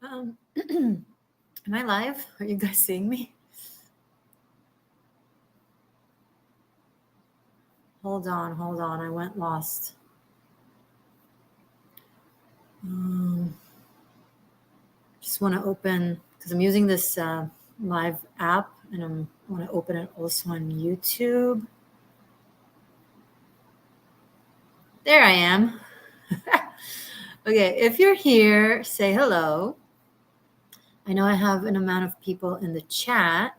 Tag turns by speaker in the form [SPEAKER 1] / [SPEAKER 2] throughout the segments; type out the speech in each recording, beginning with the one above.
[SPEAKER 1] Am I live? Are you guys seeing me? Hold on. I went lost. Just want to open, because I'm using this live app, and I want to open it also on YouTube. There I am. Okay, if you're here, say hello. I know I have an amount of people in the chat.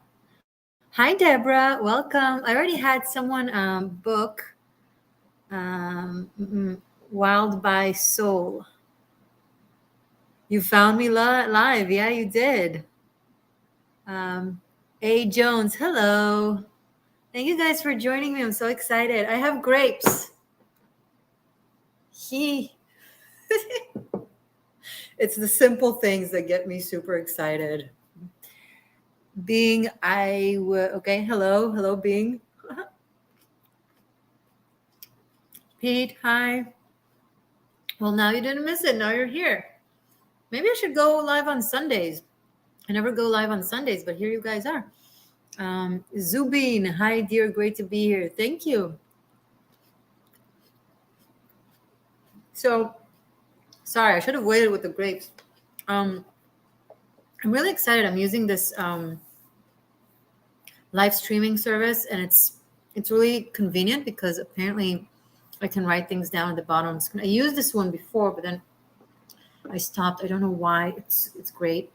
[SPEAKER 1] Hi, Deborah. Welcome. I already had someone book Wild by Soul. You found me live. Yeah, you did. A. Jones, hello. Thank you guys for joining me. I'm so excited. I have grapes. It's the simple things that get me super excited. Being, okay, hello, Being. Pete, hi. Well, now you didn't miss it. Now you're here. Maybe I should go live on Sundays. I never go live on Sundays, but here you guys are. Zubin, hi, dear. Great to be here. Thank you. So, sorry, I should have waited with the grapes. I'm really excited. I'm using this live streaming service, and it's really convenient because apparently I can write things down at the bottom. I used this one before, but then I stopped. I don't know why. It's great.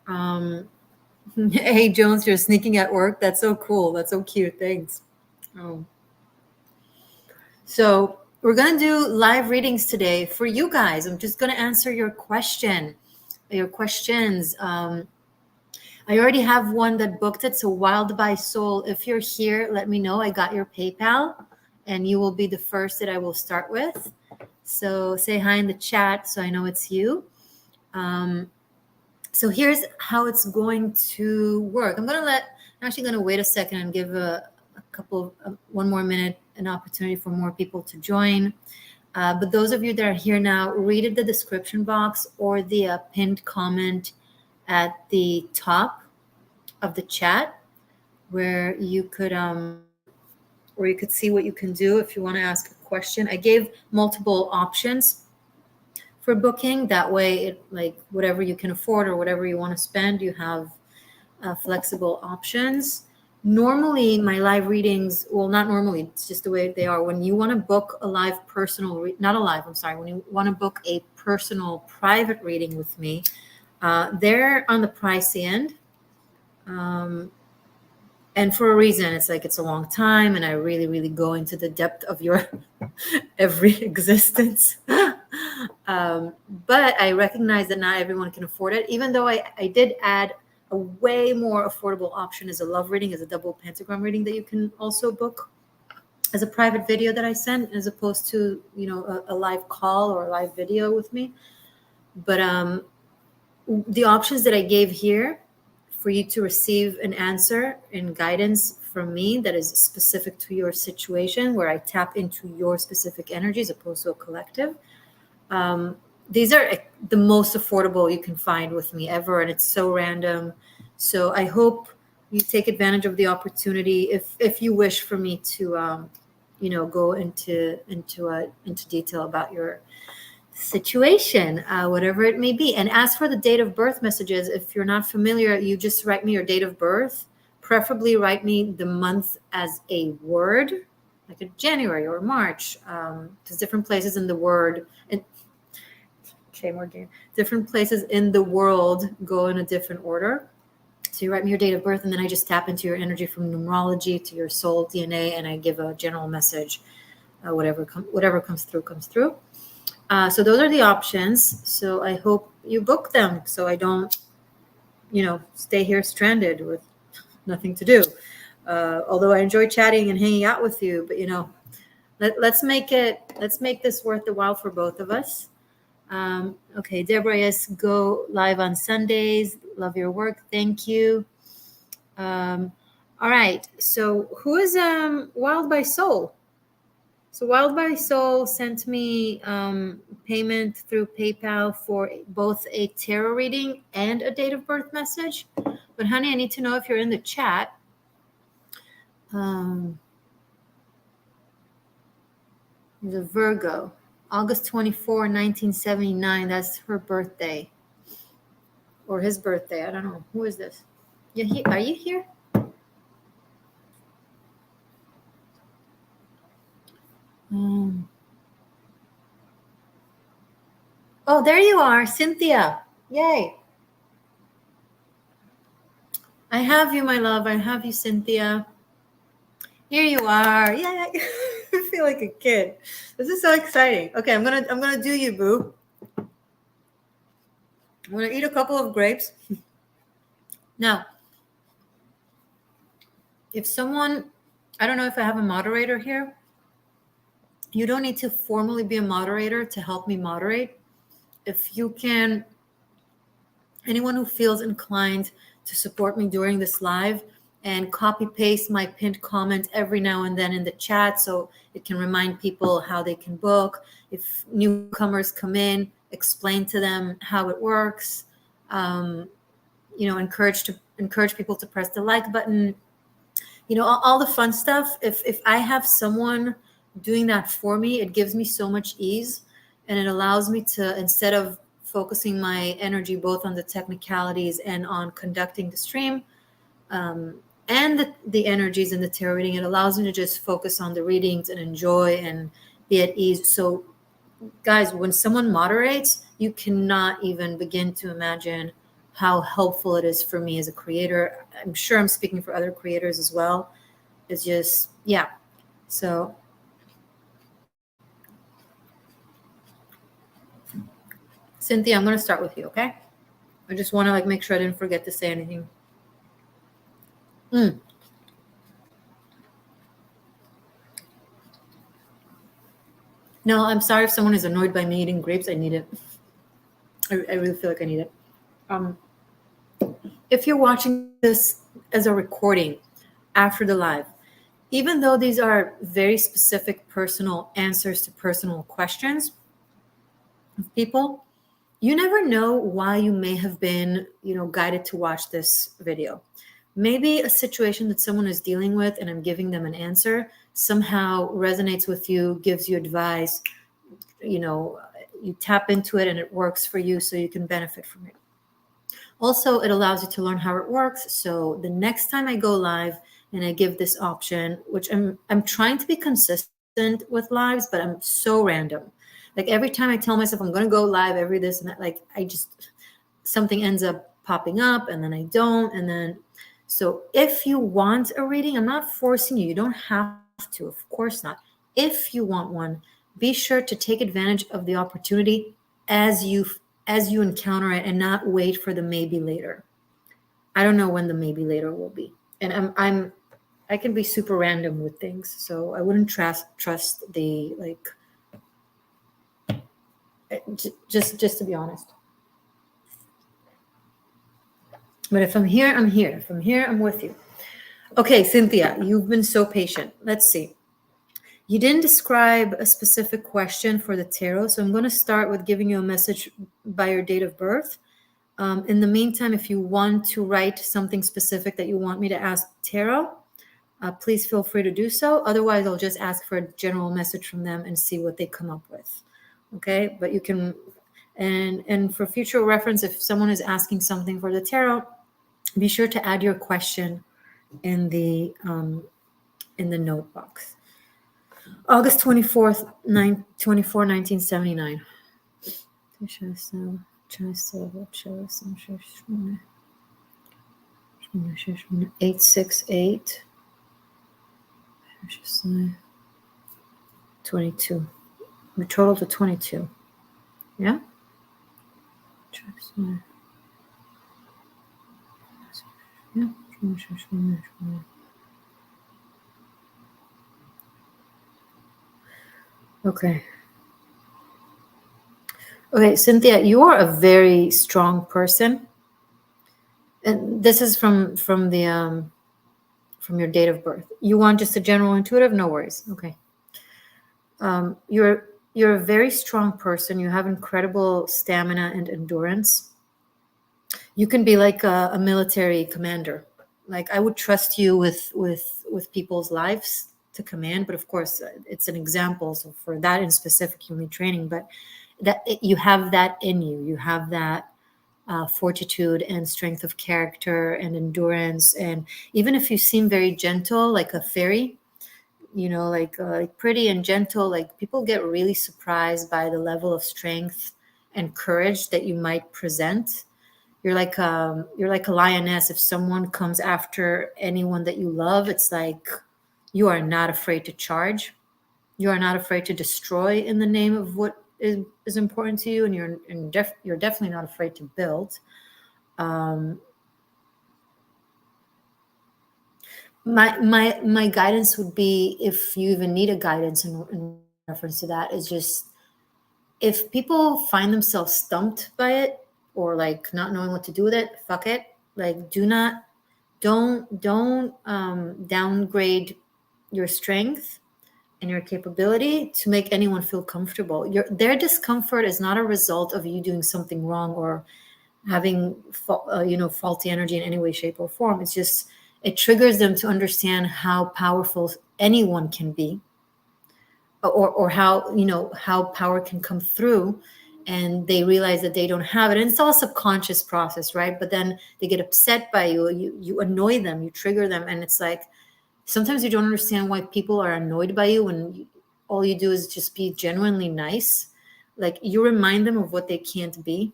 [SPEAKER 1] Hey, Jones, you're sneaking at work. That's so cool. That's so cute. Thanks. So we're going to do live readings today for you guys. I'm just going to answer your questions. I already have one that booked it. So Wild by Soul, if you're here, let me know. I got your PayPal, and you will be the first that I will start with. So say hi in the chat so I know it's you. So here's how it's going to work. I'm actually going to wait a second and give one more minute, an opportunity for more people to join. But those of you that are here now, read the description box or the pinned comment at the top of the chat, where you could see what you can do if you want to ask a question. I gave multiple options for booking. That way, whatever you can afford or whatever you want to spend, you have flexible options. Normally, my live readings, well, not normally, it's just the way they are. When you want to book a live personal, when you want to book a personal private reading with me, they're on the pricey end. And for a reason. It's a long time, and I really, really go into the depth of your every existence. But I recognize that not everyone can afford it, even though I did add a way more affordable option as a love reading, as a double pentagram reading that you can also book as a private video that I send, as opposed to, a live call or a live video with me. But the options that I gave here for you to receive an answer and guidance from me that is specific to your situation, where I tap into your specific energy as opposed to a collective. These are the most affordable you can find with me ever, and it's so random. So I hope you take advantage of the opportunity if you wish for me to, go into detail about your situation, whatever it may be. And as for the date of birth messages, if you're not familiar, you just write me your date of birth. Preferably write me the month as a word, like a January or March, because different places in the word, Morgainne, different places in the world go in a different order. So you write me your date of birth, and then I just tap into your energy from numerology to your soul DNA, and I give a general message. Whatever comes through, comes through. So those are the options. So I hope you book them so I don't, stay here stranded with nothing to do. Although I enjoy chatting and hanging out with you, but let's make this worth the while for both of us. Okay, Deborah, yes, go live on Sundays. Love your work. Thank you. All right. So who is Wild by Soul? So Wild by Soul sent me payment through PayPal for both a tarot reading and a date of birth message. But honey, I need to know if you're in the chat. The Virgo, August 24, 1979. That's her birthday. Or his birthday. I don't know. Who is this? Are you here? Oh, there you are, Cynthia. Yay. I have you, my love. I have you, Cynthia. Here you are. Yeah. I feel like a kid. This is so exciting. Okay, I'm gonna do you, boo. I'm gonna eat a couple of grapes. Now, if someone, I don't know if I have a moderator here. You don't need to formally be a moderator to help me moderate. If you can, anyone who feels inclined to support me during this live and copy paste my pinned comment every now and then in the chat so it can remind people how they can book. If newcomers come in, explain to them how it works. Encourage people to press the like button. All the fun stuff. If I have someone doing that for me, it gives me so much ease, and it allows me to, instead of focusing my energy both on the technicalities and on conducting the stream, and the energies in the tarot reading, it allows me to just focus on the readings and enjoy and be at ease. So guys, when someone moderates, you cannot even begin to imagine how helpful it is for me as a creator. I'm sure I'm speaking for other creators as well. It's just, yeah. So Cynthia, I'm going to start with you, okay? I just want to make sure I didn't forget to say anything. No, I'm sorry if someone is annoyed by me eating grapes. I need it. I really feel like I need it. If you're watching this as a recording after the live, even though these are very specific personal answers to personal questions of people, you never know why you may have been, guided to watch this video. Maybe a situation that someone is dealing with and I'm giving them an answer somehow resonates with you, gives you advice, you tap into it and it works for you so you can benefit from it. Also, it allows you to learn how it works. So the next time I go live and I give this option, which I'm trying to be consistent with lives, but I'm so random. Like every time I tell myself I'm going to go live every this and that, something ends up popping up and then I don't. And then, so if you want a reading, I'm not forcing you. You don't have to, of course not. If you want one, be sure to take advantage of the opportunity as you encounter it and not wait for the maybe later. I don't know when the maybe later will be. And I can be super random with things. So I wouldn't trust the just to be honest. But if I'm here, I'm here. If I'm here, I'm with you. Okay, Cynthia, you've been so patient. Let's see. You didn't describe a specific question for the tarot, so I'm going to start with giving you a message by your date of birth. In the meantime, if you want to write something specific that you want me to ask tarot, please feel free to do so. Otherwise, I'll just ask for a general message from them and see what they come up with. Okay, but you can, and for future reference, if someone is asking something for the tarot, be sure to add your question in the note box. August 24th, 1979. 868 22. We total to 22. Yeah? Yeah. Okay. Okay, Cynthia, you are a very strong person. And this is from your date of birth. You want just a general intuitive? No worries. Okay. You're a very strong person. You have incredible stamina and endurance. You can be like a military commander. Like I would trust you with people's lives to command, but of course it's an example. So for that in specific, you need training. But you have that in you. You have that fortitude and strength of character and endurance. And even if you seem very gentle, like a fairy, like pretty and gentle, like people get really surprised by the level of strength and courage that you might present. You're like a lioness. If someone comes after anyone that you love, it's like you are not afraid to charge. You are not afraid to destroy in the name of what is important to you, and you're definitely not afraid to build. Um, my guidance would be, if you even need a guidance in reference to that, is just if people find themselves stumped by it or like not knowing what to do with it, fuck it. Like don't downgrade your strength and your capability to make anyone feel comfortable. Their discomfort is not a result of you doing something wrong or having faulty energy in any way, shape, or form. It's just it triggers them to understand how powerful anyone can be, or how power can come through, and they realize that they don't have it. And it's all a subconscious process, right? But then they get upset by you annoy them, you trigger them, and it's like sometimes you don't understand why people are annoyed by you when all you do is just be genuinely nice. Like you remind them of what they can't be.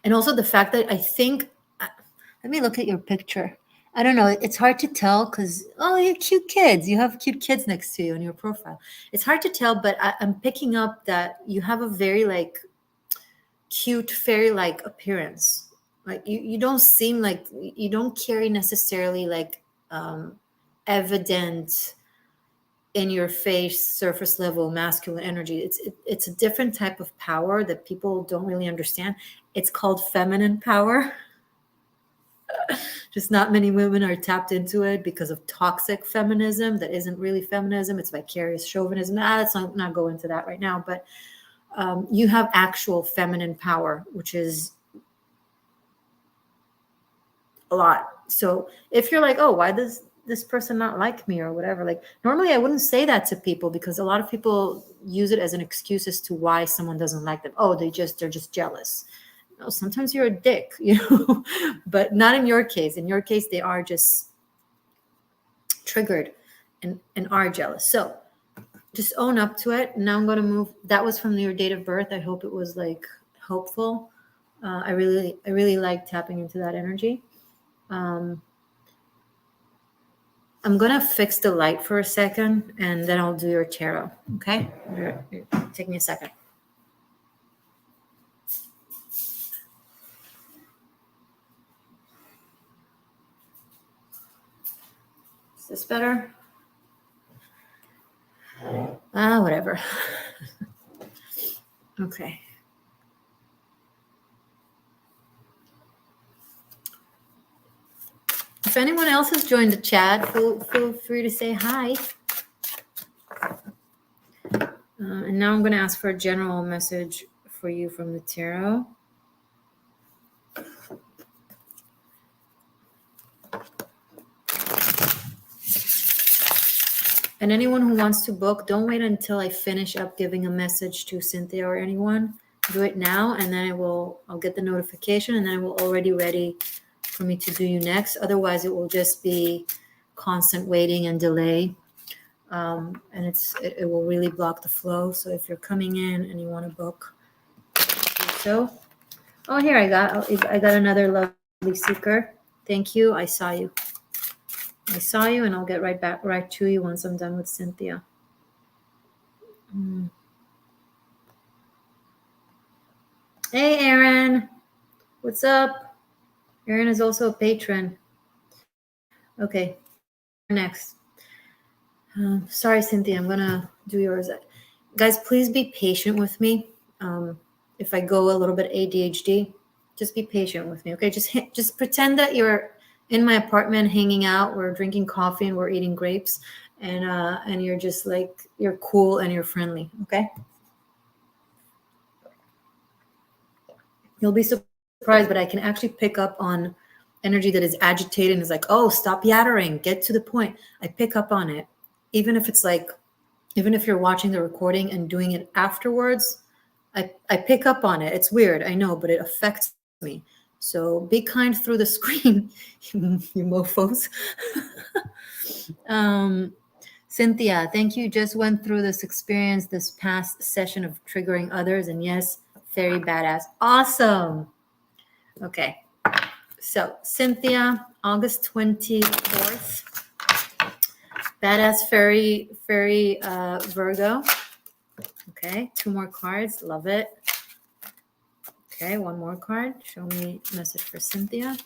[SPEAKER 1] And also the fact that I think, let me look at your picture. I don't know. It's hard to tell because, oh, you're cute kids. You have cute kids next to you on your profile. It's hard to tell, but I'm picking up that you have a very like cute, fairy-like appearance. Like you don't seem like you don't carry necessarily like evident in your face surface level masculine energy. It's a different type of power that people don't really understand. It's called feminine power. Just not many women are tapped into it because of toxic feminism that isn't really feminism. It's vicarious chauvinism. Let's not go into that right now. But you have actual feminine power, which is a lot. So if you're like, oh, why does this person not like me or whatever? Like normally I wouldn't say that to people because a lot of people use it as an excuse as to why someone doesn't like them. Oh, they're just jealous. No, sometimes you're a dick, but not in your case. In your case, they are just triggered and are jealous. So just own up to it. Now I'm going to move. That was from your date of birth. I hope it was like hopeful. I really like tapping into that energy. I'm going to fix the light for a second and then I'll do your tarot. Okay. Take me a second. Is this better? Whatever. Okay. If anyone else has joined the chat, feel free to say hi. And now I'm going to ask for a general message for you from the tarot. And anyone who wants to book, don't wait until I finish up giving a message to Cynthia or anyone. Do it now, and then I'll get the notification, and then it will already ready for me to do you next. Otherwise, it will just be constant waiting and delay, and it will really block the flow. So if you're coming in and you want to book, so oh, here I got another lovely seeker. Thank you. I saw you, and I'll get right to you once I'm done with Cynthia. Hey, Aaron. What's up? Aaron is also a patron. Okay, next. Sorry, Cynthia, I'm going to do yours. Guys, please be patient with me. If I go a little bit ADHD, just be patient with me, okay? Just pretend that you're in my apartment hanging out. We're drinking coffee and we're eating grapes. and you're just like, you're cool and you're friendly. Okay. You'll be surprised, but I can actually pick up on energy that is agitated and is like, oh, stop yattering, get to the point. I pick up on it. Even if it's like, even if you're watching the recording and doing it afterwards, I pick up on it. It's weird, I know, but it affects me. So be kind through the screen, you mofos. Cynthia, thank you. Just went through this experience this past session of triggering others. And yes, very badass. Awesome. Okay. So Cynthia, August 24th. Badass fairy Virgo. Okay. 2 more cards. Love it. Okay. 1 more card. Show me a message for Cynthia.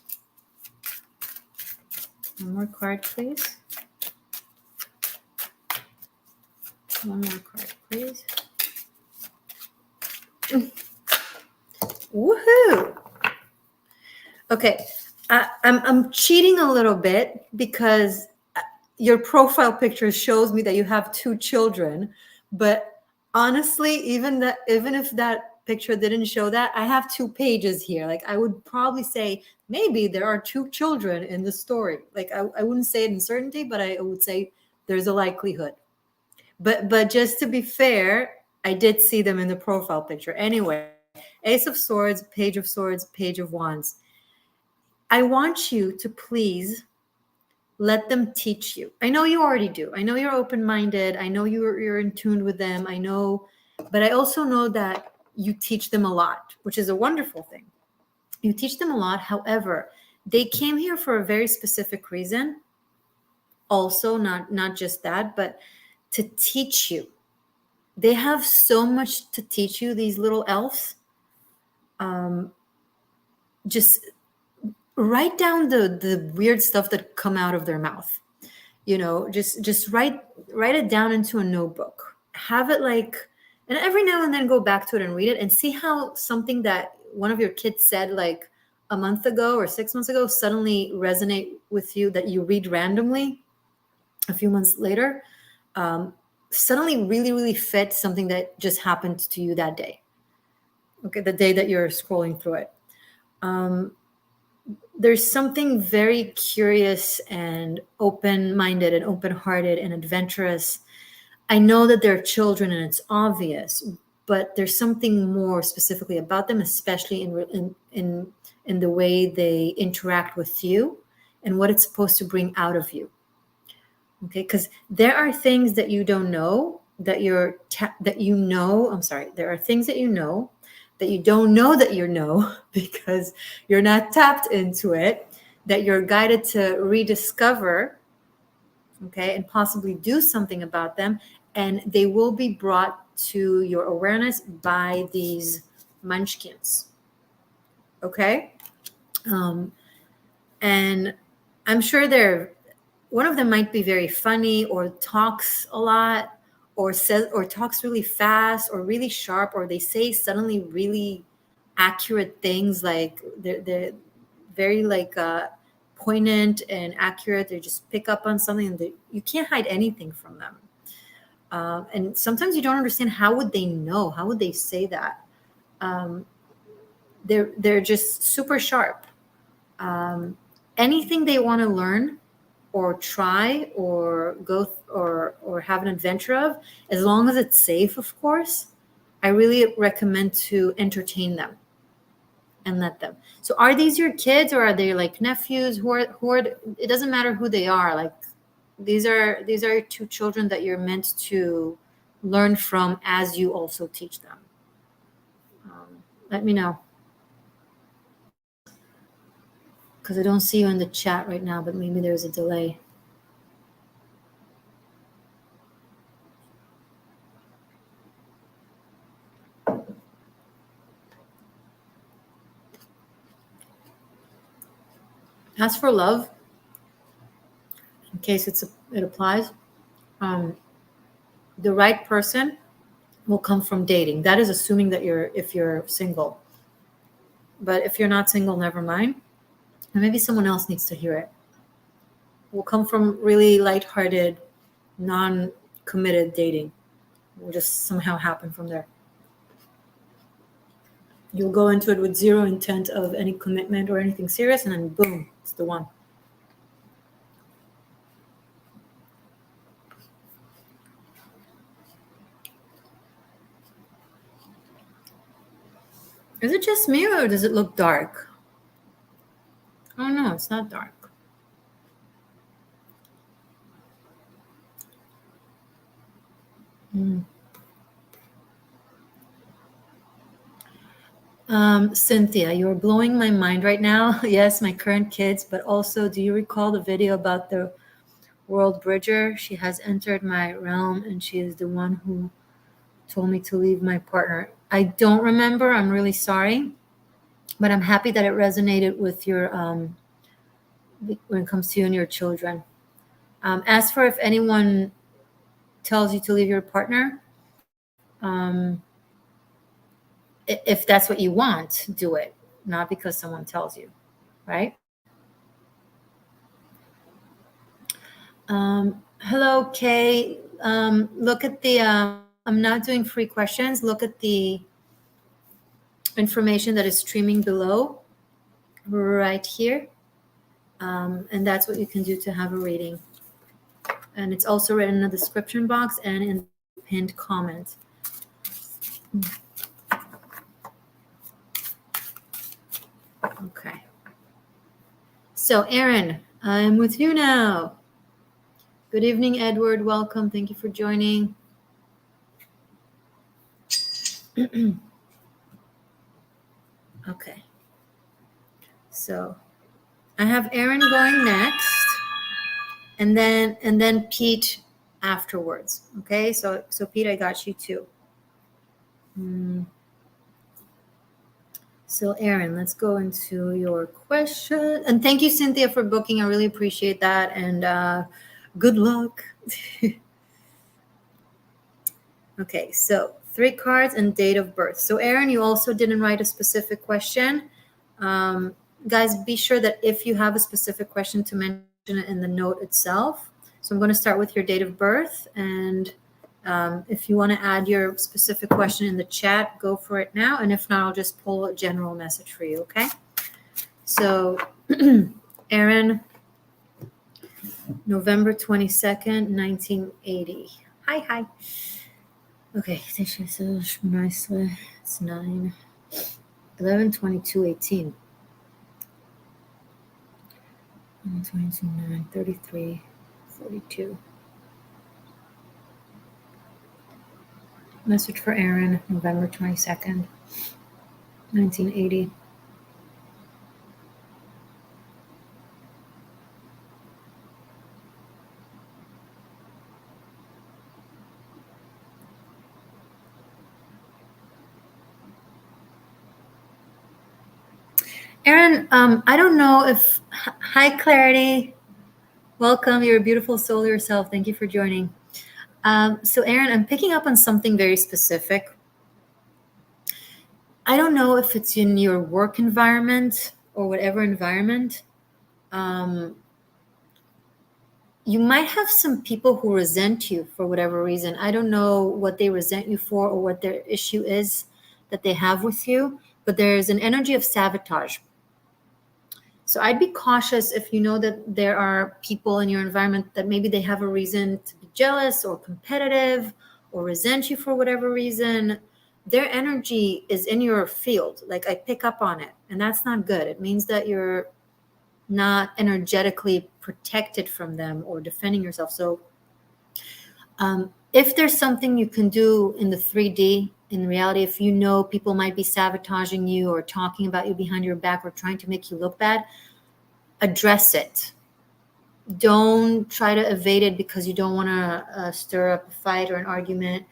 [SPEAKER 1] 1 more card, please. 1 more card, please. Woohoo! Okay, I'm cheating a little bit because your profile picture shows me that you have 2 children, but honestly, even if that picture didn't show that, I have 2 pages here. Like, I would probably say maybe there are 2 children in the story. Like, I wouldn't say it in certainty, but I would say there's a likelihood. But just to be fair, I did see them in the profile picture. Anyway, Ace of Swords, Page of Swords, Page of Wands. I want you to please let them teach you. I know you already do. I know you're open-minded. I know you're in tune with them. I know, but I also know that you teach them a lot, which is a wonderful thing. You teach them a lot. However, they came here for a very specific reason. Also, not just that, but to teach you. They have so much to teach you, these little elves. Just write down the weird stuff that come out of their mouth. You know, just write it down into a notebook. Have it like, and every now and then go back to it and read it and see how something that one of your kids said like a month ago or 6 months ago suddenly resonate with you, that you read randomly a few months later. Suddenly really, really fit something that just happened to you that day. Okay, the day that you're scrolling through it. There's something very curious and open-minded and open-hearted and adventurous. I know that they're children and it's obvious, but there's something more specifically about them, especially in the way they interact with you and what it's supposed to bring out of you. Okay, because there are things that you don't know that there are things that you know that you don't know that you know because you're not tapped into it, that you're guided to rediscover, okay, and possibly do something about them. And they will be brought to your awareness by these munchkins. Okay. And I'm sure one of them might be very funny or talks a lot or talks really fast or really sharp, or they say suddenly really accurate things. Like they're very like poignant and accurate. They just pick up on something and you can't hide anything from them. And sometimes you don't understand, how would they know? How would they say that? They're just super sharp. Anything they want to learn or try or go or have an adventure of, as long as it's safe, of course, I really recommend to entertain them and let them. So are these your kids, or are they like nephews? Who are it doesn't matter who they are. Like these are your 2 children that you're meant to learn from as you also teach them. Let me know. Because I don't see you in the chat right now, but maybe there's a delay. As for love, in case it applies, the right person will come from dating. That is assuming that if you're single. But if you're not single, never mind. And maybe someone else needs to hear it. Will come from really lighthearted, non-committed dating. It will just somehow happen from there. You'll go into it with zero intent of any commitment or anything serious, and then boom, it's the one. Is it just me, or does it look dark? Oh no, it's not dark. Cynthia, you're blowing my mind right now. Yes, my current kids, but also, do you recall the video about the world bridger? She has entered my realm, and she is the one who told me to leave my partner. I don't remember. I'm really sorry, but I'm happy that it resonated with your when it comes to you and your children. As for if anyone tells you to leave your partner, if that's what you want, do it, not because someone tells you, right? Hello, Kay. Look at the, I'm not doing free questions. Look at the information that is streaming below right here. And that's what you can do to have a reading. And it's also written in the description box and in the pinned comment. Okay. So, Aaron, I'm with you now. Good evening, Edward. Welcome. Thank you for joining. Okay. So, I have Aaron going next, and then Pete afterwards. Okay. So Pete, I got you too. So Aaron, let's go into your question. And thank you, Cynthia, for booking. I really appreciate that. And good luck. Okay, so 3 cards and date of birth. So Aaron, you also didn't write a specific question. Guys, be sure that if you have a specific question to mention it in the note itself. So I'm going to start with your date of birth. And if you want to add your specific question in the chat, go for it now. And if not, I'll just pull a general message for you, okay? So, Aaron, November 22nd, 1980. Hi. Okay, it's 9, 11, 22, 18. 22, 9, 33, 42. Message for Aaron, November 22nd, 1980. Aaron, I don't know if, hi Clarity, welcome, you're a beautiful soul yourself, thank you for joining. So Aaron, I'm picking up on something very specific. I don't know if it's in your work environment or whatever environment. You might have some people who resent you for whatever reason. I don't know what they resent you for or what their issue is that they have with you, but there's an energy of sabotage. So I'd be cautious if you know that there are people in your environment that maybe they have a reason to be jealous or competitive or resent you for whatever reason. Their energy is in your field. Like I pick up on it, and that's not good. It means that you're not energetically protected from them or defending yourself. So if there's something you can do in the 3D, in reality, if you know people might be sabotaging you or talking about you behind your back or trying to make you look bad, address it. Don't try to evade it because you don't want to stir up a fight or an argument.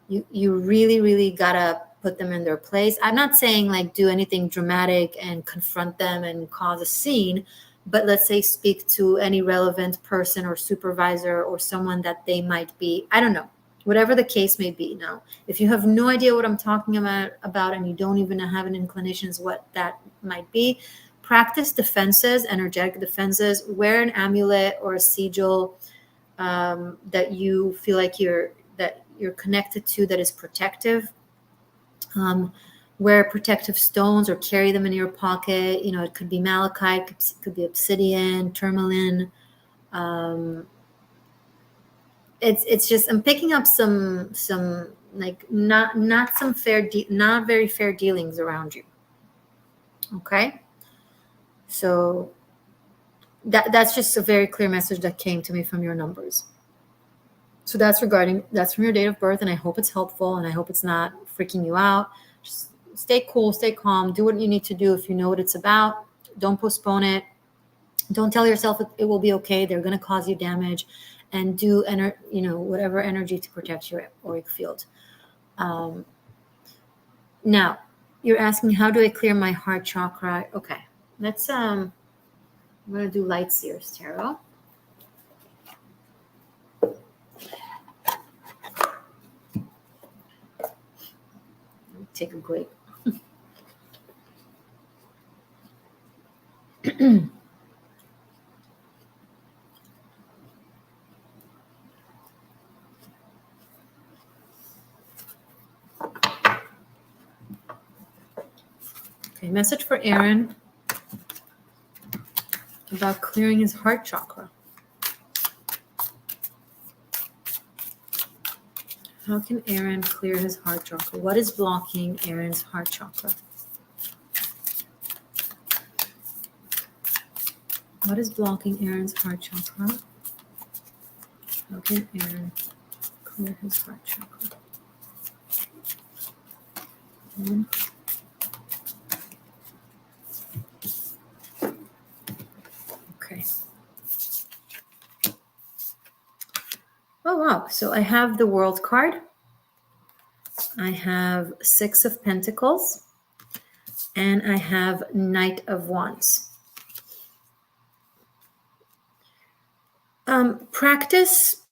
[SPEAKER 1] You really, really gotta put them in their place. I'm not saying like do anything dramatic and confront them and cause a scene, but let's say speak to any relevant person or supervisor or someone that they might be, I don't know, whatever the case may be. Now, if you have no idea what I'm talking about and you don't even have an inclination as what that might be, practice defenses, energetic defenses, wear an amulet or a sigil, that you feel like you're connected to, that is protective. Wear protective stones or carry them in your pocket. It could be malachite, could be obsidian, tourmaline. It's just, I'm picking up some like not some not very fair dealings around you. Okay, so that's just a very clear message that came to me from your numbers. So that's from your date of birth, and I hope it's helpful, and I hope it's not freaking you out. Just stay cool, stay calm, do what you need to do if you know what it's about. Don't postpone it. Don't tell yourself it will be okay. They're going to cause you damage, and do whatever energy to protect your auric field. Now, you're asking, how do I clear my heart chakra? Okay, let's I'm going to do Light Seers Tarot. Take a break. Okay, message for Aaron about clearing his heart chakra. How can Aaron clear his heart chakra? What is blocking Aaron's heart chakra? What is blocking Aaron's heart chakra? How can Aaron clear his heart chakra? Okay. Oh, wow. So I have the World card. I have Six of Pentacles. And I have Knight of Wands. Practice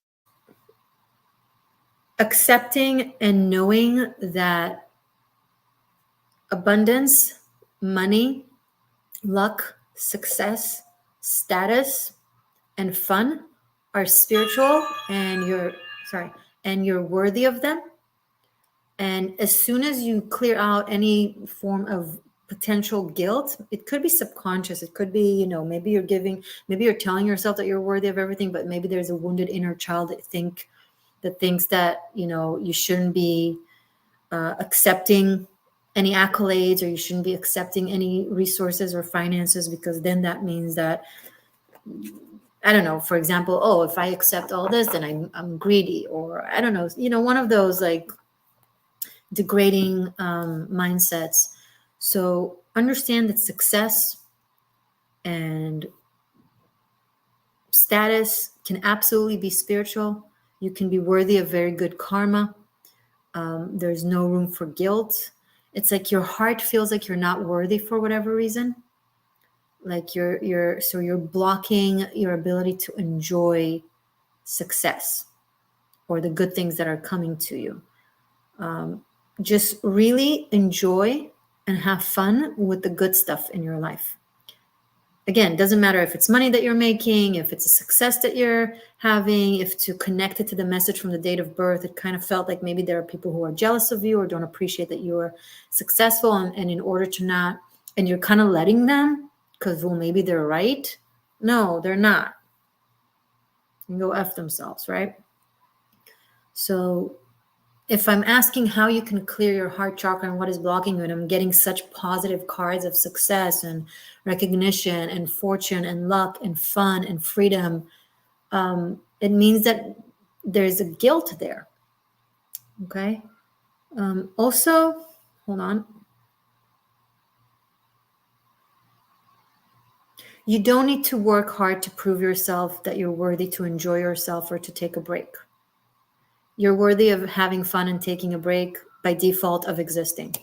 [SPEAKER 1] accepting and knowing that abundance, money, luck, success, status, and fun are spiritual, and you're worthy of them. And as soon as you clear out any form of potential guilt, it could be subconscious, it could be, maybe you're telling yourself that you're worthy of everything, but maybe there's a wounded inner child that thinks that you shouldn't be accepting any accolades, or you shouldn't be accepting any resources or finances, because then that means that, I don't know, for example, oh, if I accept all this, then I'm greedy, or I don't know, one of those like degrading mindsets. So understand that success and status can absolutely be spiritual. You can be worthy of very good karma. There's no room for guilt. It's like your heart feels like you're not worthy for whatever reason. Like you're blocking your ability to enjoy success or the good things that are coming to you. Just really enjoy and have fun with the good stuff in your life. Again, it doesn't matter if it's money that you're making, if it's a success that you're having, if to connect it to the message from the date of birth, it kind of felt like maybe there are people who are jealous of you or don't appreciate that you're successful, and in order to not, and you're kind of letting them because, well, maybe they're right. No, they're not. You can go F themselves, right? So if I'm asking how you can clear your heart chakra and what is blocking you, and I'm getting such positive cards of success and recognition and fortune and luck and fun and freedom, it means that there's a guilt there. Okay. Also, hold on. You don't need to work hard to prove yourself that you're worthy to enjoy yourself or to take a break. You're worthy of having fun and taking a break by default of existing.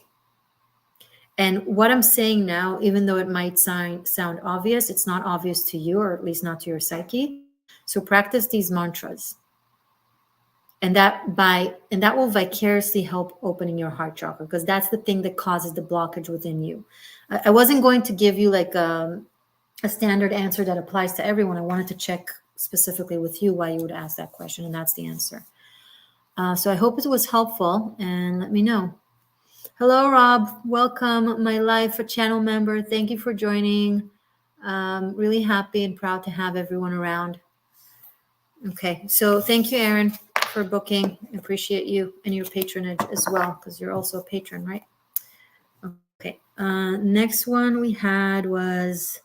[SPEAKER 1] And what I'm saying now, even though it might sound obvious, it's not obvious to you, or at least not to your psyche. So practice these mantras. And that will vicariously help opening your heart chakra, because that's the thing that causes the blockage within you. I wasn't going to give you like a standard answer that applies to everyone. I wanted to check specifically with you why you would ask that question, and that's the answer. So I hope it was helpful, and let me know. Hello, Rob. Welcome, my life, a channel member. Thank you for joining. Really happy and proud to have everyone around. Okay, so thank you, Aaron, for booking. I appreciate you and your patronage as well, because you're also a patron, right? Okay, next one we had was,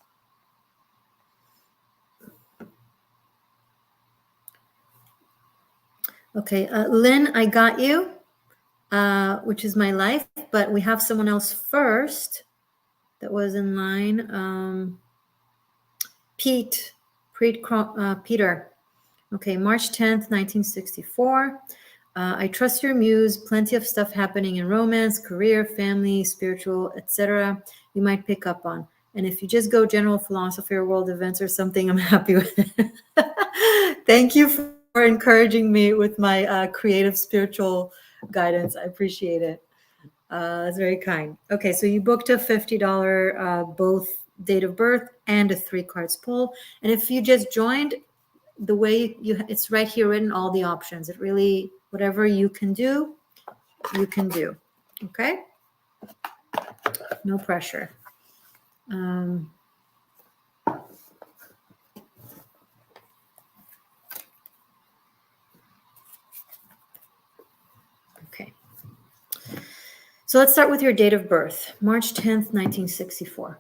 [SPEAKER 1] okay, Lynn, I got you, which is my life, but we have someone else first that was in line. Peter. Okay, March 10th, 1964. I trust your muse. Plenty of stuff happening in romance, career, family, spiritual, etc. You might pick up on. And if you just go general philosophy or world events or something, I'm happy with it. Thank you for encouraging me with my creative spiritual guidance. I appreciate it. That's very kind. Okay, so you booked a $50 both date of birth and a 3 cards pull. And if you just joined, the way it's right here written, all the options. It really, whatever you can do, you can do. Okay? No pressure. Okay. So let's start with your date of birth, March 10th, 1964.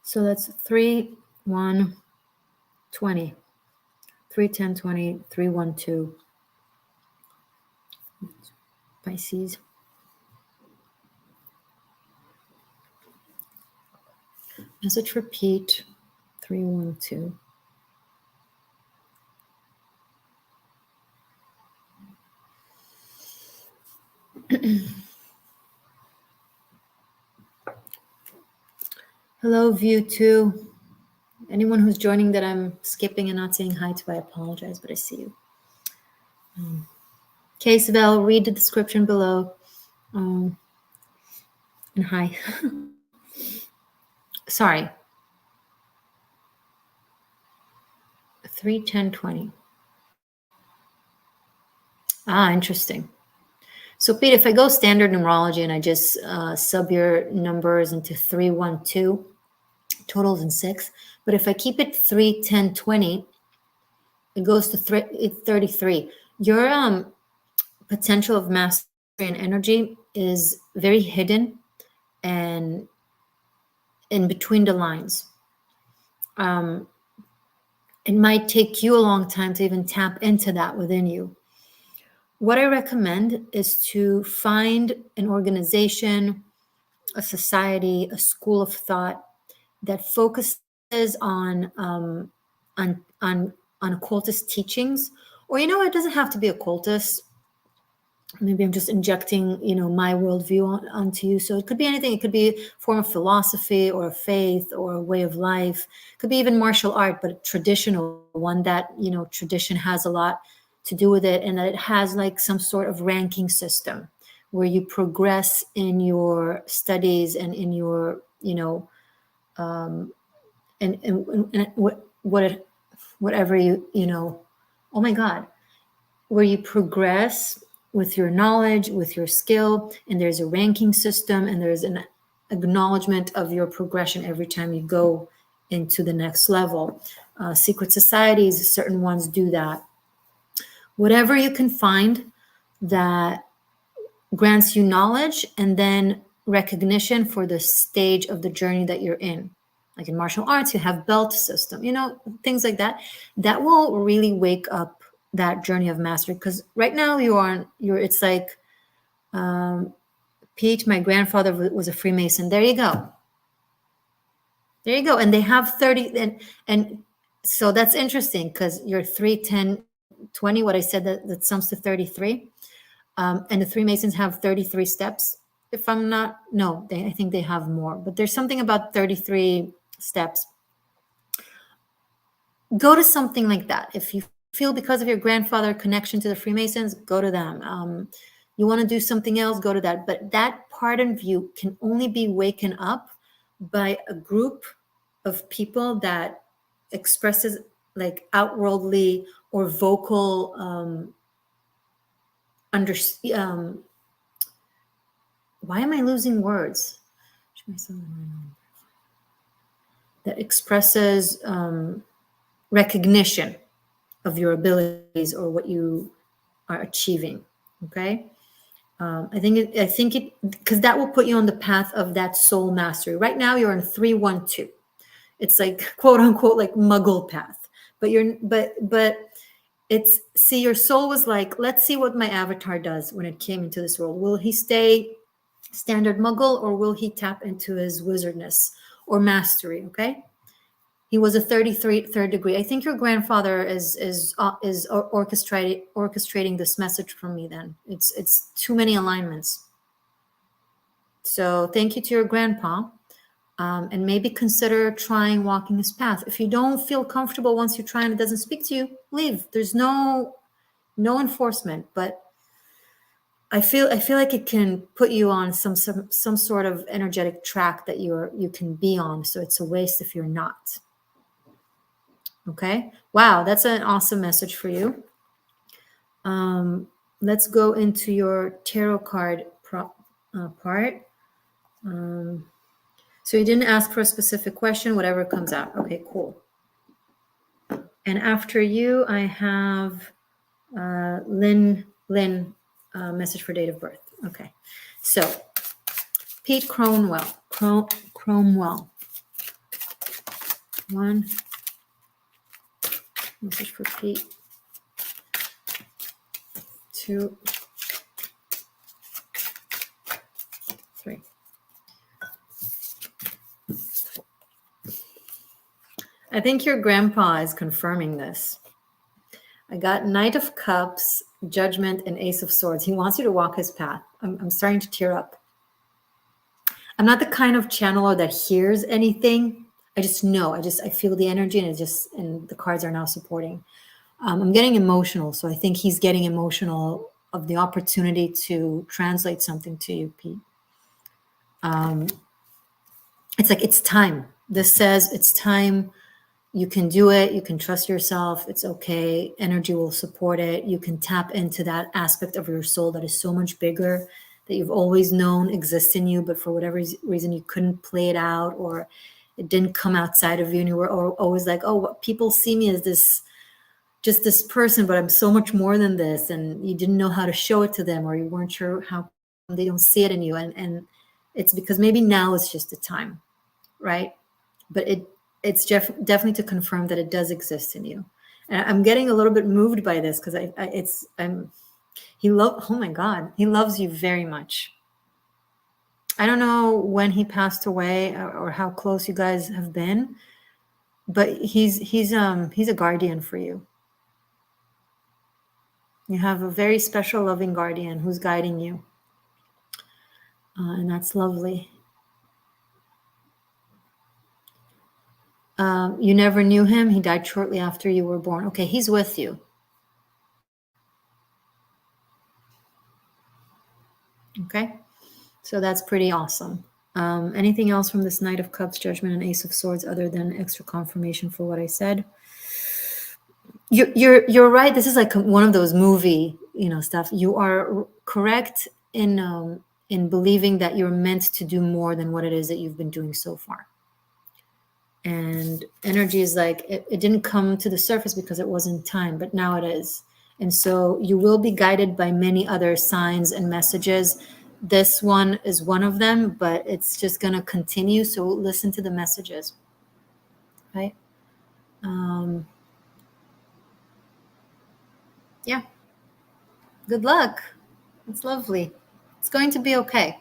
[SPEAKER 1] So that's 3, 1, 20. 3, 10, 20, 3, 1, 2. Pisces. Message repeat, 3, 1, 2. Hello, view 2. Anyone who's joining that I'm skipping and not saying hi to, I apologize, but I see you. Casebell, read the description below. And hi. Sorry. 3, 10, 20. Ah, interesting. So, Pete, if I go standard numerology and I just sub your numbers into 3, 1, 2, totals in 6. But if I keep it 3, 10, 20, it goes to 33. Your potential of mastery and energy is very hidden and in between the lines. It might take you a long time to even tap into that within you. What I recommend is to find an organization, a society, a school of thought that focuses on occultist teachings, or it doesn't have to be occultist. Maybe I'm just injecting, my worldview onto you. So it could be anything. It could be a form of philosophy or a faith or a way of life. It could be even martial art, but a traditional one that, tradition has a lot to do with it, and that it has like some sort of ranking system where you progress in your studies and in your, whatever oh my God, where you progress with your knowledge, with your skill, and there's a ranking system, and there's an acknowledgement of your progression every time you go into the next level. Secret societies, certain ones do that. Whatever you can find that grants you knowledge and then recognition for the stage of the journey that you're in. Like in martial arts, you have belt system, things like that. That will really wake up that journey of mastery. Because right now it's like, Pete, my grandfather was a Freemason. There you go. And they have 30, and so that's interesting because you're 3, 10, 20, what I said, that sums to 33. And the Freemasons have 33 steps. If I'm not, no, I think they have more, but there's something about 33 steps. Go to something like that. If you feel, because of your grandfather connection to the Freemasons, go to them. You want to do something else, go to that. But that part of you can only be waken up by a group of people that expresses like outwardly or vocal under why am I losing words? That expresses recognition of your abilities or what you are achieving. Okay. I think it, because that will put you on the path of that soul mastery. Right now, you're in 312. It's like quote unquote like muggle path, but it's, see, your soul was like, let's see what my avatar does when it came into this world. Will he stay standard muggle or will he tap into his wizardness or mastery? Okay. He was a 33 third degree. I think your grandfather is orchestrating this message from me. Then it's too many alignments. So thank you to your grandpa, and maybe consider trying walking his path. If you don't feel comfortable once you try and it doesn't speak to you, leave. There's no enforcement, but I feel like it can put you on some sort of energetic track that you can be on. So it's a waste if you're not. Okay. Wow, that's an awesome message for you. Let's go into your tarot card part. So you didn't ask for a specific question, whatever comes out. Okay, cool. And after you, I have Lynn, message for date of birth. Okay. So Pete Cromwell. One message for Pete. 2, 3. I think your grandpa is confirming this. I got Knight of Cups, Judgment, and Ace of Swords. He wants you to walk his path. I'm starting to tear up. I'm not the kind of channeler that hears anything. I just know. I feel the energy, and the cards are now supporting. I'm getting emotional, so I think he's getting emotional of the opportunity to translate something to you, Pete. It's like it's time. This says it's time. You can do it. You can trust yourself. It's okay. Energy will support it. You can tap into that aspect of your soul that is so much bigger, that you've always known exists in you, but for whatever reason you couldn't play it out, or it didn't come outside of you, and you were always like, oh, people see me as just this person, but I'm so much more than this, and you didn't know how to show it to them, or you weren't sure how they don't see it in you, and it's because maybe now is just the time, right? But it's definitely to confirm that it does exist in you. And I'm getting a little bit moved by this because oh my God, he loves you very much. I don't know when he passed away or how close you guys have been, but he's a guardian for you. You have a very special, loving guardian who's guiding you, and that's lovely. You never knew him. He died shortly after you were born. Okay, he's with you. Okay, so that's pretty awesome. Anything else from this Knight of Cups, Judgment, and Ace of Swords other than extra confirmation for what I said? You're right. This is like one of those movie, stuff. You are correct in believing that you're meant to do more than what it is that you've been doing so far. And energy is like it didn't come to the surface because it wasn't time, but now it is. And so you will be guided by many other signs and messages. This one is one of them, but it's just going to continue. So listen to the messages, right? Yeah. Good luck. It's lovely. It's going to be okay.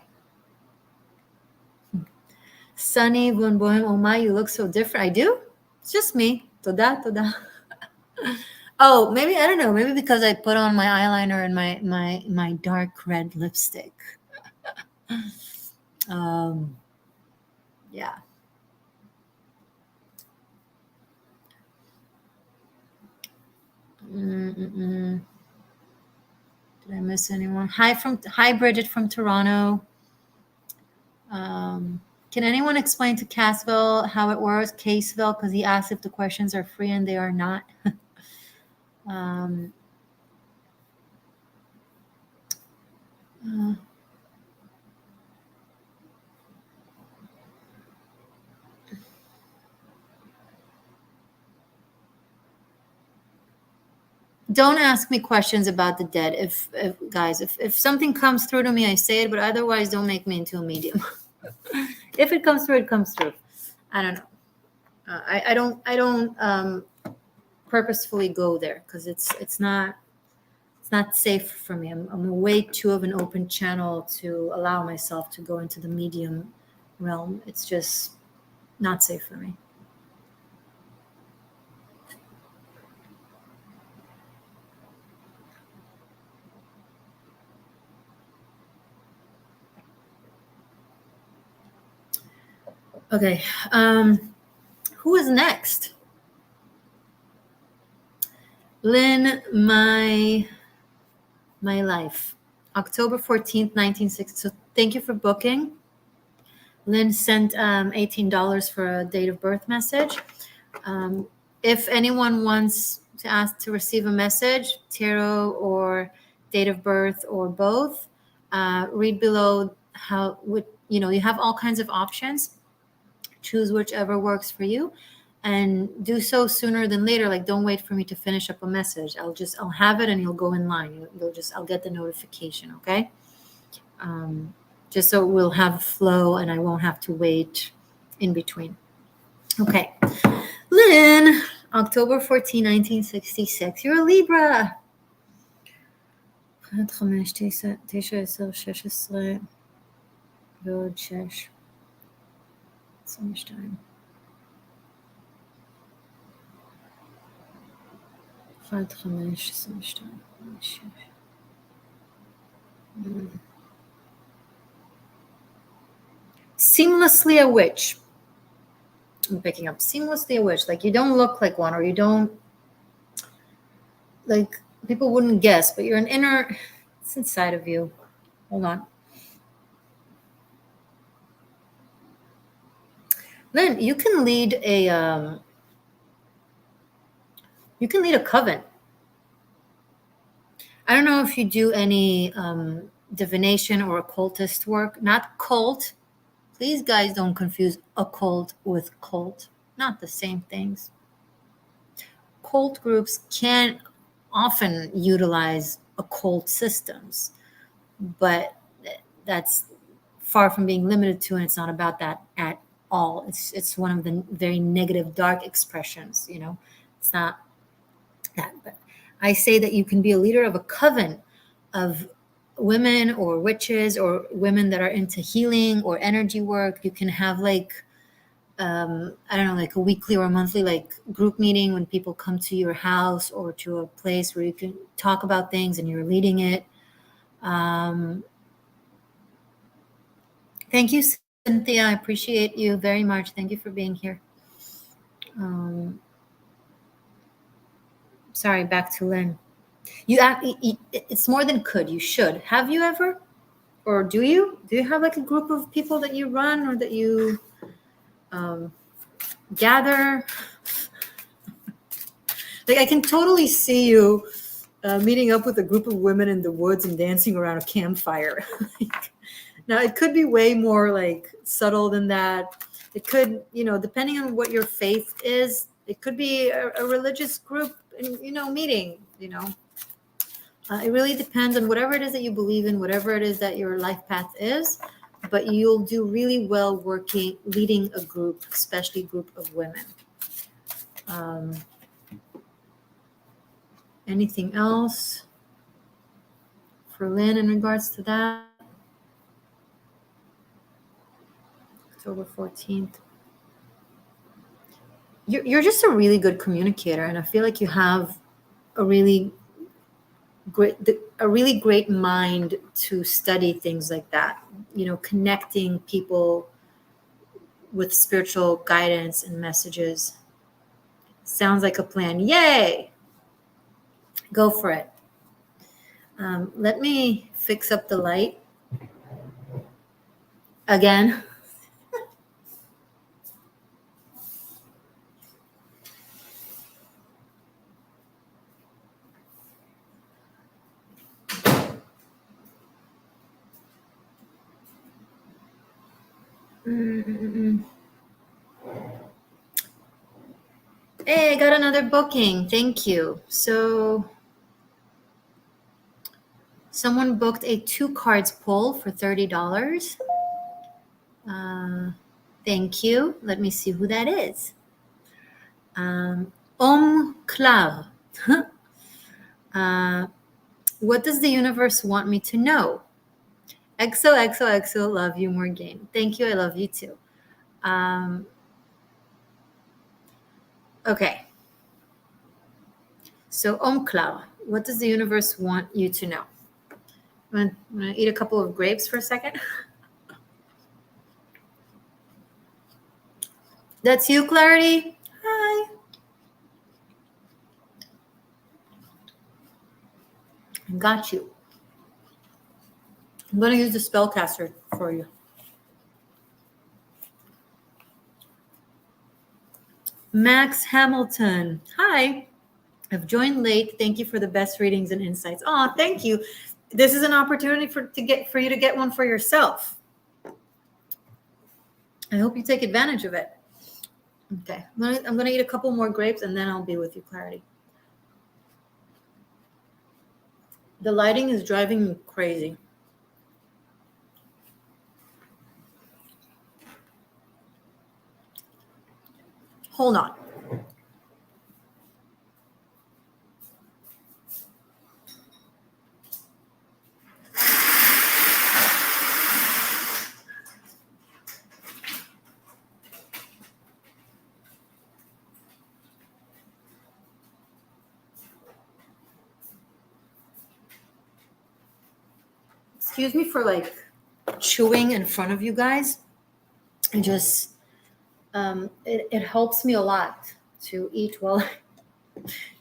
[SPEAKER 1] Sunny Von Bohem, oh my, you look so different. I do? It's just me. Toda. Oh, maybe, I don't know. Maybe because I put on my eyeliner and my dark red lipstick. Yeah. Did I miss anyone? Hi Bridget from Toronto. Can anyone explain to Cassville how it works, Caseville? Because he asked if the questions are free and they are not. Don't ask me questions about the dead. If something comes through to me, I say it, but otherwise don't make me into a medium. If it comes through, it comes through. I don't know. I don't purposefully go there because it's not safe for me. I'm way too of an open channel to allow myself to go into the medium realm. It's just not safe for me. Okay. Who is next? Lynn, my life. October 14th, 1960. So thank you for booking. Lynn sent $18 for a date of birth message. If anyone wants to ask to receive a message, tarot or date of birth or both, read below you have all kinds of options. Choose whichever works for you and do so sooner than later. Like, don't wait for me to finish up a message. I'll have it and you'll go in line. I'll get the notification. Okay. Just so we'll have a flow and I won't have to wait in between. Okay. Lynn, October 14, 1966. You're a Libra. 1, 5, 9, 10, 16 ועוד 6. 22. 1, 5, 22. 6. Seamlessly a witch. I'm picking up seamlessly a witch. Like, you don't look like one, or you don't, like, people wouldn't guess, but you're an inner, it's inside of you. Hold on. Lynn, you can lead a coven. I don't know if you do any divination or occultist work. Not cult. Please, guys, don't confuse occult with cult. Not the same things. Cult groups can often utilize occult systems, but that's far from being limited to, and it's not about that at all. It's one of the very negative, dark expressions. It's not that. But I say that you can be a leader of a coven of women or witches or women that are into healing or energy work. You can have like I don't know, like a weekly or a monthly like group meeting when people come to your house or to a place where you can talk about things and you're leading it. Thank you, Cynthia. I appreciate you very much. Thank you for being here. Sorry, back to Lynn. It's more than could. You should. Have you ever? Or do you? Do you have like a group of people that you run or that you gather? Like, I can totally see you meeting up with a group of women in the woods and dancing around a campfire. Now, it could be way more like subtle than that. It could, depending on what your faith is, it could be a religious group, meeting, It really depends on whatever it is that you believe in, whatever it is that your life path is. But you'll do really well leading a group, especially a group of women. Anything else for Lynn in regards to that? October 14th. You're just a really good communicator, and I feel like you have a really great mind to study things like that. Connecting people with spiritual guidance and messages. Sounds like a plan. Yay! Go for it. Let me fix up the light again. Hey, I got another booking. Thank you. So someone booked a 2 cards pull for $30. Thank you. Let me see who that is. Clav. What does the universe want me to know? XOXOXO, love you, Morgainne. Thank you. I love you too. Okay. So Clav, what does the universe want you to know? I'm going to eat a couple of grapes for a second. That's you, Clarity. Hi. I got you. I'm going to use the spellcaster for you. Max Hamilton. Hi. I've joined late. Thank you for the best readings and insights. Oh, thank you. This is an opportunity for you to get one for yourself. I hope you take advantage of it. Okay. I'm going to eat a couple more grapes and then I'll be with you, Clarity. The lighting is driving me crazy. Hold on. Excuse me for like chewing in front of you guys. It just it helps me a lot to eat while I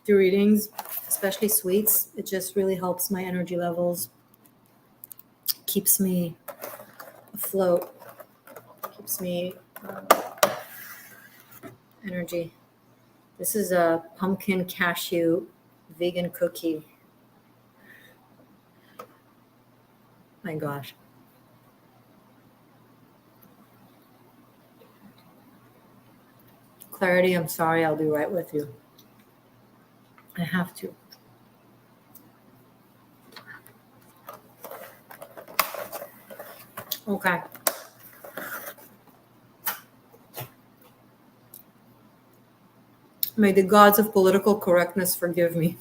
[SPEAKER 1] do readings, especially sweets. It just really helps my energy levels, keeps me afloat, keeps me energy. This is a pumpkin cashew vegan cookie. My gosh. Clarity, I'm sorry, I'll be right with you. I have to. Okay. May the gods of political correctness forgive me.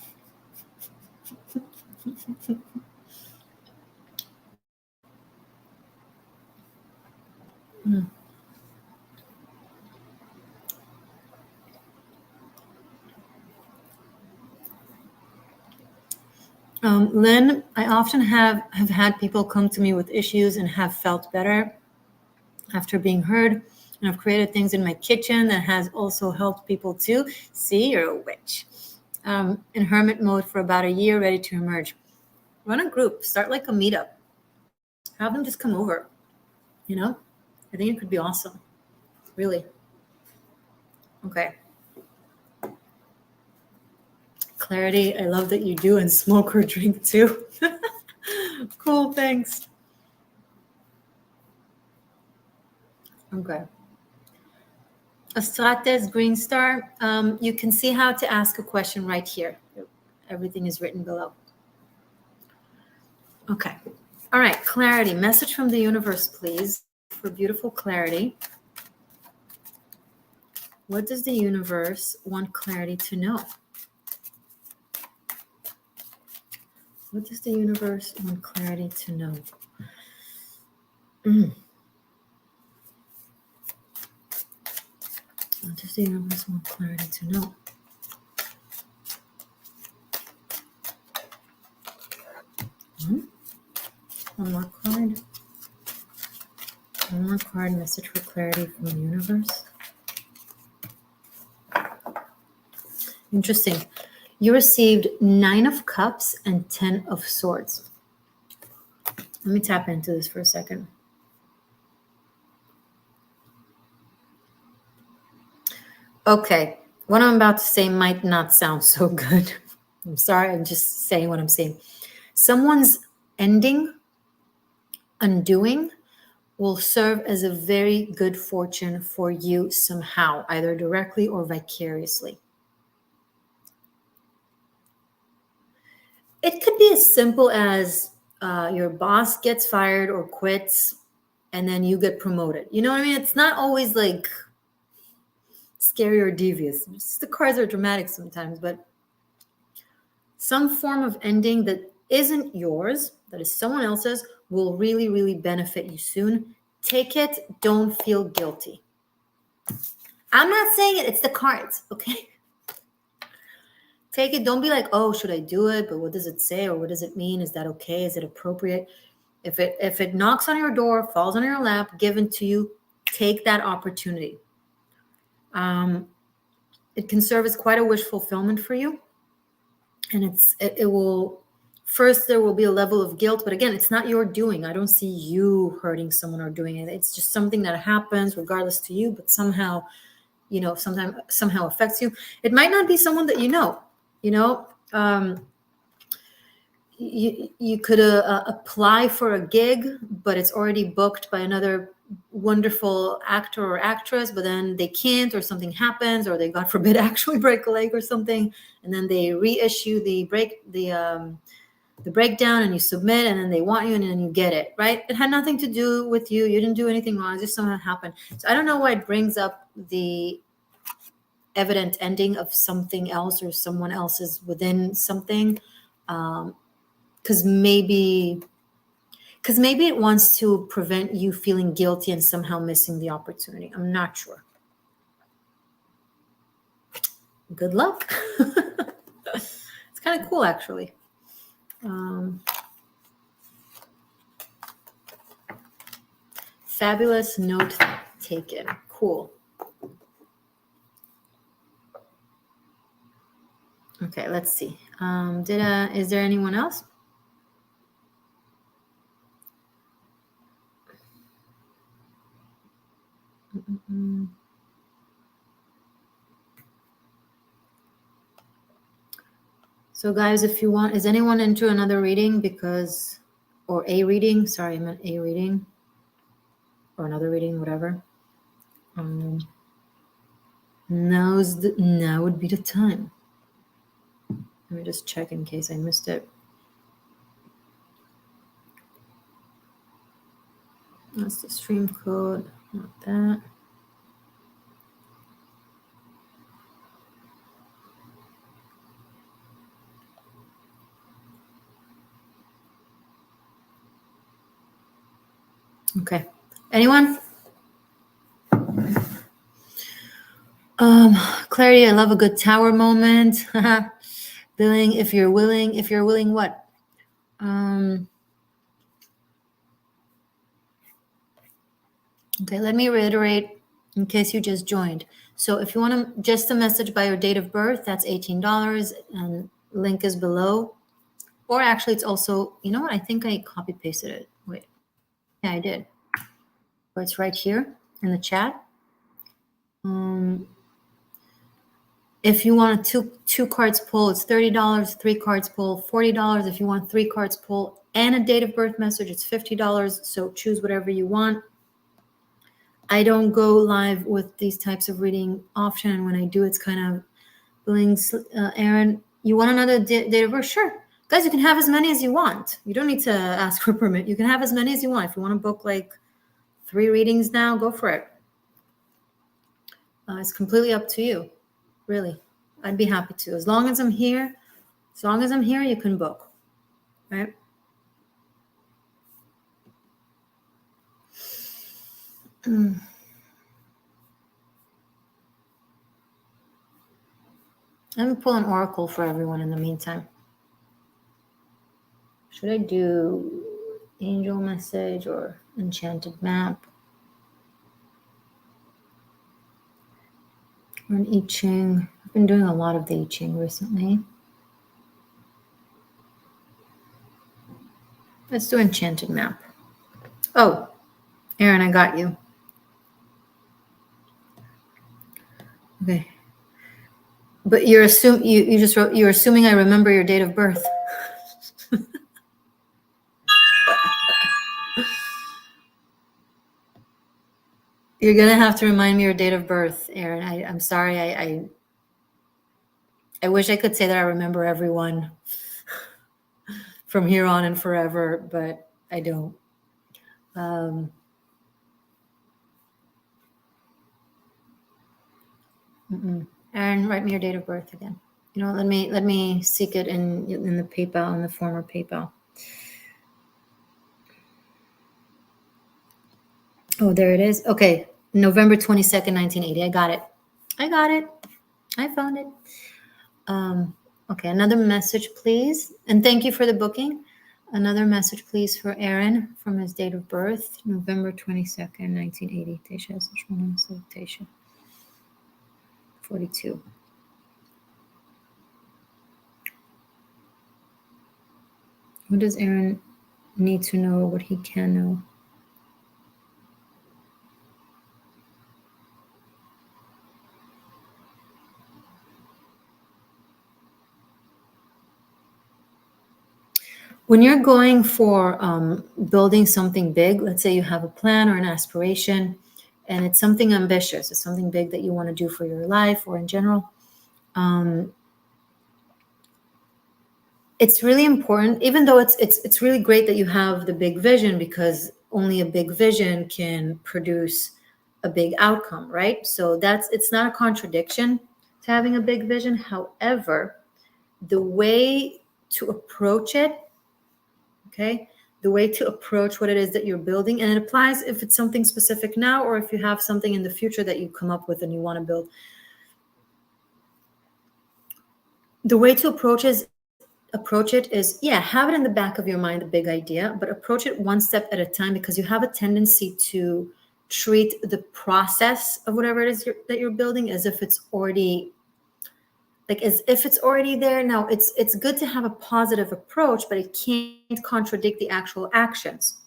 [SPEAKER 1] Lynn, I often have had people come to me with issues and have felt better after being heard. And I've created things in my kitchen that has also helped people too. See, you're a witch. In hermit mode for about a year, ready to emerge. Run a group, start like a meetup. Have them just come over. You know, I think it could be awesome. Really. Okay. Clarity, I love that you do and smoke or drink too. Cool, thanks. Okay. Astrates Green Star, you can see how to ask a question right here. Everything is written below. Okay. All right, Clarity, message from the universe, please, for beautiful Clarity. What does the universe want Clarity to know? What does the universe want Clarity to know? What does the universe want Clarity to know? One more card. One more card, message for Clarity from the universe. Interesting. You received 9 of Cups and 10 of Swords. Let me tap into this for a second. Okay, what I'm about to say might not sound so good. I'm sorry, I'm just saying what I'm saying. Someone's ending, undoing, will serve as a very good fortune for you somehow, either directly or vicariously. It could be as simple as your boss gets fired or quits, and then you get promoted. You know what I mean? It's not always like scary or devious. Just the cards are dramatic sometimes, but some form of ending that isn't yours, that is someone else's, will really, really benefit you soon. Take it. Don't feel guilty. I'm not saying it. It's the cards, okay? Take it. Don't be like, oh, should I do it? But what does it say? Or what does it mean? Is that okay? Is it appropriate? If it knocks on your door, falls on your lap, given to you, take that opportunity. It can serve as quite a wish fulfillment for you. And it will, first there will be a level of guilt, but again, it's not your doing. I don't see you hurting someone or doing it. It's just something that happens regardless to you, but somehow, somehow affects you. It might not be someone that you know. You could apply for a gig, but it's already booked by another wonderful actor or actress, but then they can't, or something happens, or they, God forbid, actually break a leg or something, and then they reissue the breakdown, and you submit, and then they want you, and then you get it, right? It had nothing to do with you. You didn't do anything wrong. It just somehow happened. So I don't know why it brings up the evident ending of something else or someone else's within something. Because maybe it wants to prevent you feeling guilty and somehow missing the opportunity. I'm not sure. Good luck. It's kind of cool, actually. Fabulous note taken. Cool. Okay, let's see. Is there anyone else? So guys, if you want, is anyone into another reading? Or a reading, sorry, I meant a reading, or another reading, whatever. Now would be the time. Let me just check in case I missed it. That's the stream code, not that. Okay. Anyone? Clarity, I love a good tower moment. Billing, if you're willing, what? Okay, let me reiterate in case you just joined. So if you want just a message by your date of birth, that's $18, and link is below. Or actually, it's also, you know what? I think I copy pasted it. Wait. Yeah, I did. But it's right here in the chat. If you want a two cards pull, it's $30. 3 cards pull, $40. If you want 3 cards pull and a date of birth message, it's $50. So choose whatever you want. I don't go live with these types of reading often, and when I do, it's kind of billings. Aaron, you want another date of birth? Sure. Guys, you can have as many as you want. You don't need to ask for permit. You can have as many as you want. If you want to book like 3 readings now, go for it. It's completely up to you. Really, I'd be happy to. As long as I'm here, you can book, right? Let me pull an oracle for everyone in the meantime. Should I do angel message or enchanted map? Or an I Ching. I've been doing a lot of the I Ching recently. Let's do enchanted map. Oh, Aaron, I got you. Okay. But you're assuming I remember your date of birth. You're gonna have to remind me your date of birth, Aaron. I'm sorry. I wish I could say that I remember everyone from here on and forever, but I don't. Aaron, write me your date of birth again. You know, let me seek it in the PayPal, in the former PayPal. Oh, there it is. Okay, November 22nd, 1980. I got it. I found it. Okay, another message, please. And thank you for the booking. Another message, please, for Aaron from his date of birth, November 22nd, 1980. Tasha, 42. What does Aaron need to know, what he can know? When you're going for building something big, let's say you have a plan or an aspiration, and it's something ambitious, it's something big that you want to do for your life or in general, it's really important, even though it's really great that you have the big vision, because only a big vision can produce a big outcome, right? So it's not a contradiction to having a big vision. However, the way to approach it, okay, the way to approach what it is that you're building, and it applies if it's something specific now or if you have something in the future that you come up with and you want to build. The way to approach it is, yeah, have it in the back of your mind, the big idea, but approach it one step at a time, because you have a tendency to treat the process of whatever it is that you're building as if it's already there. Now, it's good to have a positive approach, but it can't contradict the actual actions.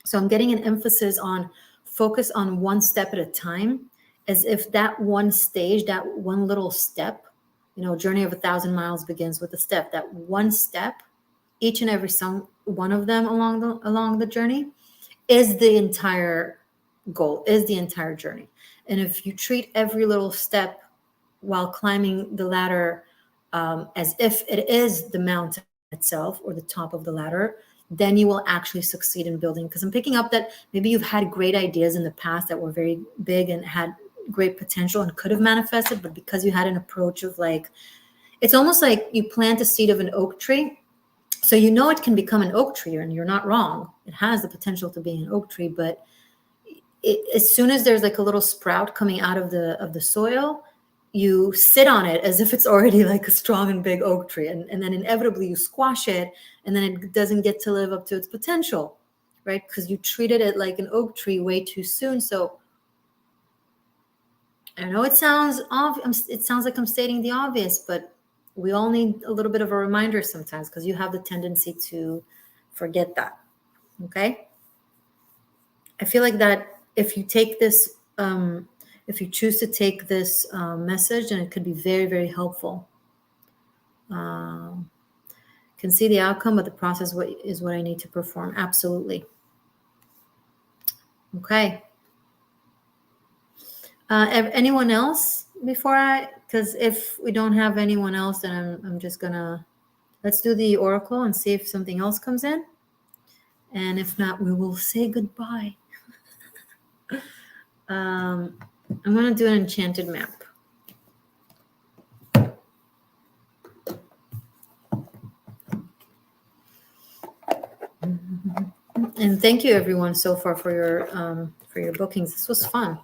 [SPEAKER 1] So I'm getting an emphasis on focus on one step at a time, as if that one stage, that one little step, journey of 1,000 miles begins with a step. That one step, each and every one of them along the journey, is the entire goal, is the entire journey. And if you treat every little step while climbing the ladder as if it is the mountain itself or the top of the ladder, then you will actually succeed in building. Because I'm picking up that maybe you've had great ideas in the past that were very big and had great potential and could have manifested, but because you had an approach of it's almost like you plant a seed of an oak tree. So it can become an oak tree, and you're not wrong. It has the potential to be an oak tree, but as soon as there's a little sprout coming out of the soil, you sit on it as if it's already a strong and big oak tree. And then inevitably you squash it, and then it doesn't get to live up to its potential, right? Because you treated it like an oak tree way too soon. So I know it sounds like I'm stating the obvious, but we all need a little bit of a reminder sometimes, because you have the tendency to forget that. Okay? I feel like that if you take this, if you choose to take this message, then it could be very, very helpful. Can see the outcome, but the process is what I need to perform. Absolutely. Okay. Anyone else because if we don't have anyone else, then I'm just let's do the oracle and see if something else comes in. And if not, we will say goodbye. I'm going to do an enchanted map. And thank you everyone so far for your bookings. This was fun.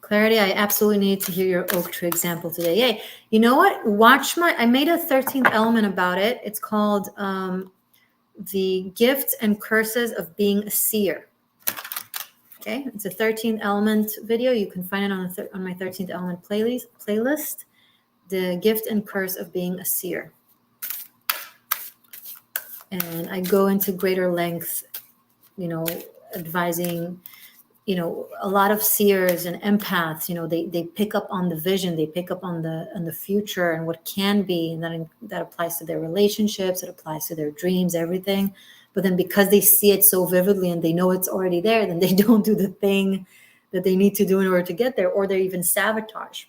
[SPEAKER 1] Clarity, I absolutely need to hear your oak tree example today. Yay. You know what? I made a 13th element about it. It's called the gifts and curses of being a seer. Okay, it's a 13th element video. You can find it on my 13th element playlist, The Gift and Curse of Being a Seer. And I go into greater length, advising, a lot of seers and empaths, they pick up on the vision, they pick up on the future and what can be, and that applies to their relationships, it applies to their dreams, everything. But then because they see it so vividly and they know it's already there, then they don't do the thing that they need to do in order to get there, or they even sabotage,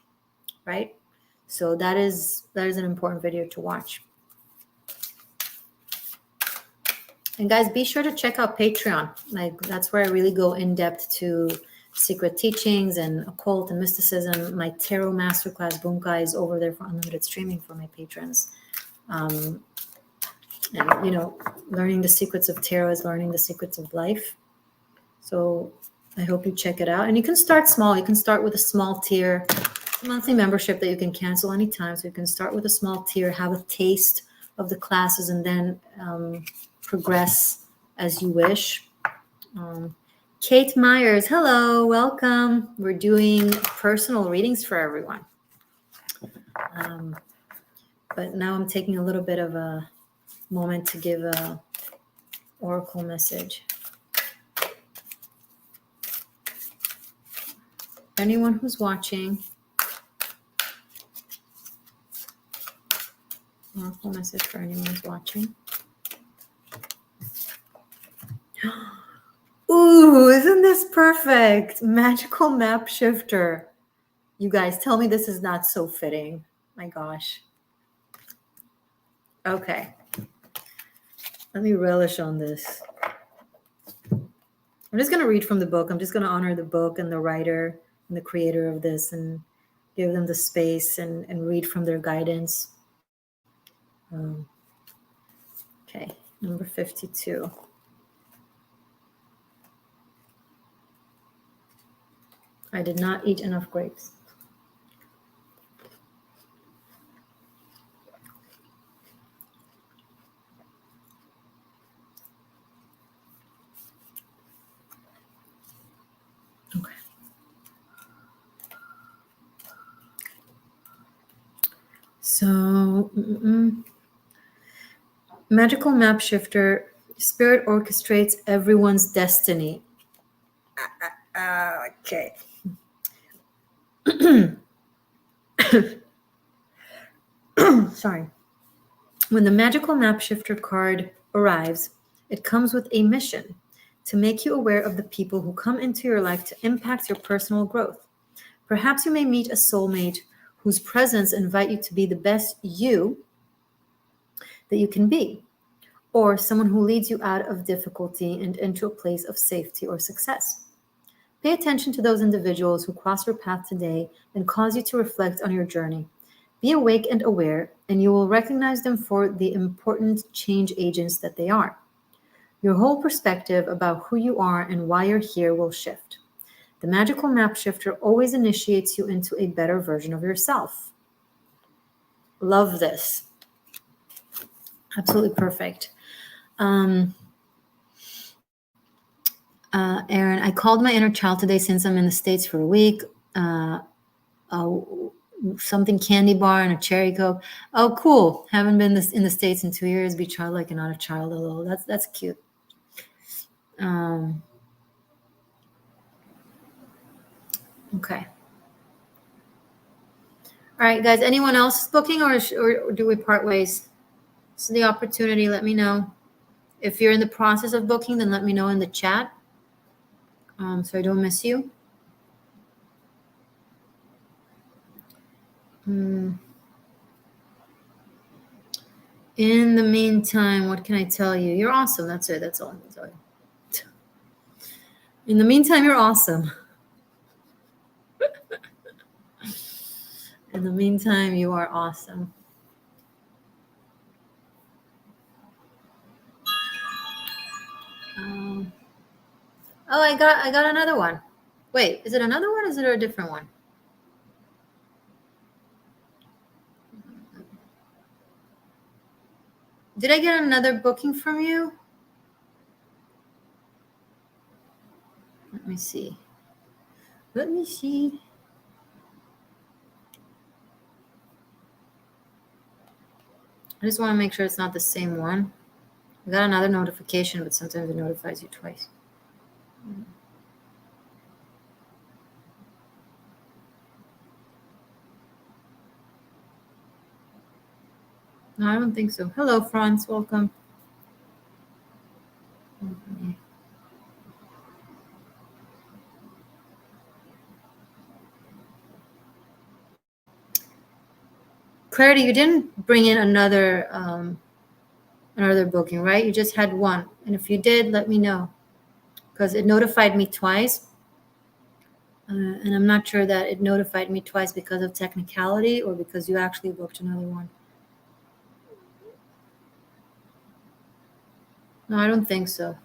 [SPEAKER 1] right? So that is an important video to watch. And guys, be sure to check out Patreon. Like, that's where I really go in depth to secret teachings and occult and mysticism. My tarot masterclass Bunkai is over there for unlimited streaming for my patrons. And learning the secrets of tarot is learning the secrets of life. So I hope you check it out. And you can start small. You can start with a small tier, monthly membership that you can cancel anytime. So you can start with a small tier, have a taste of the classes, and then progress as you wish. Kate Myers, hello, welcome. We're doing personal readings for everyone. But now I'm taking a little bit of a moment to give a oracle message. Anyone who's watching, oracle message for anyone who's watching. Ooh, isn't this perfect? Magical map shifter. You guys, tell me this is not so fitting. My gosh. Okay. Let me relish on this. I'm just going to read from the book. I'm just going to honor the book and the writer and the creator of this and give them the space and read from their guidance. Okay, number 52. I did not eat enough grapes. Okay. So, magical map shifter, spirit orchestrates everyone's destiny. Okay. Sorry. When the magical map shifter card arrives, it comes with a mission to make you aware of the people who come into your life to impact your personal growth. Perhaps you may meet a soulmate whose presence invite you to be the best you that you can be, or someone who leads you out of difficulty and into a place of safety or success. Pay attention to those individuals who cross your path today and cause you to reflect on your journey. Be awake and aware, and you will recognize them for the important change agents that they are. Your whole perspective about who you are and why you're here will shift. The magical map shifter always initiates you into a better version of yourself. Love this. Absolutely perfect. Aaron, I called my inner child today since I'm in the States for a week. Something candy bar and a cherry Coke. Oh, cool. Haven't been in the States in 2 years. Be childlike and not a child. Although that's cute. Okay. All right, guys. Anyone else booking, or do we part ways? This is the opportunity. Let me know. If you're in the process of booking, then let me know in the chat, so I don't miss you. In the meantime, what can I tell you? You're awesome. That's it. That's all I'm going to tell you. In the meantime, you're awesome. In the meantime, you are awesome. Oh, I got another one. Wait, is it another one? Or is it a different one? Did I get another booking from you? Let me see. Let me see. I just want to make sure it's not the same one. I got another notification, but sometimes it notifies you twice. No, I don't think so. Hello, Franz. Welcome. Okay. Clarity, you didn't bring in another booking, right? You just had one. And if you did, let me know, because it notified me twice. And I'm not sure that it notified me twice because of technicality or because you actually booked another one. No, I don't think so.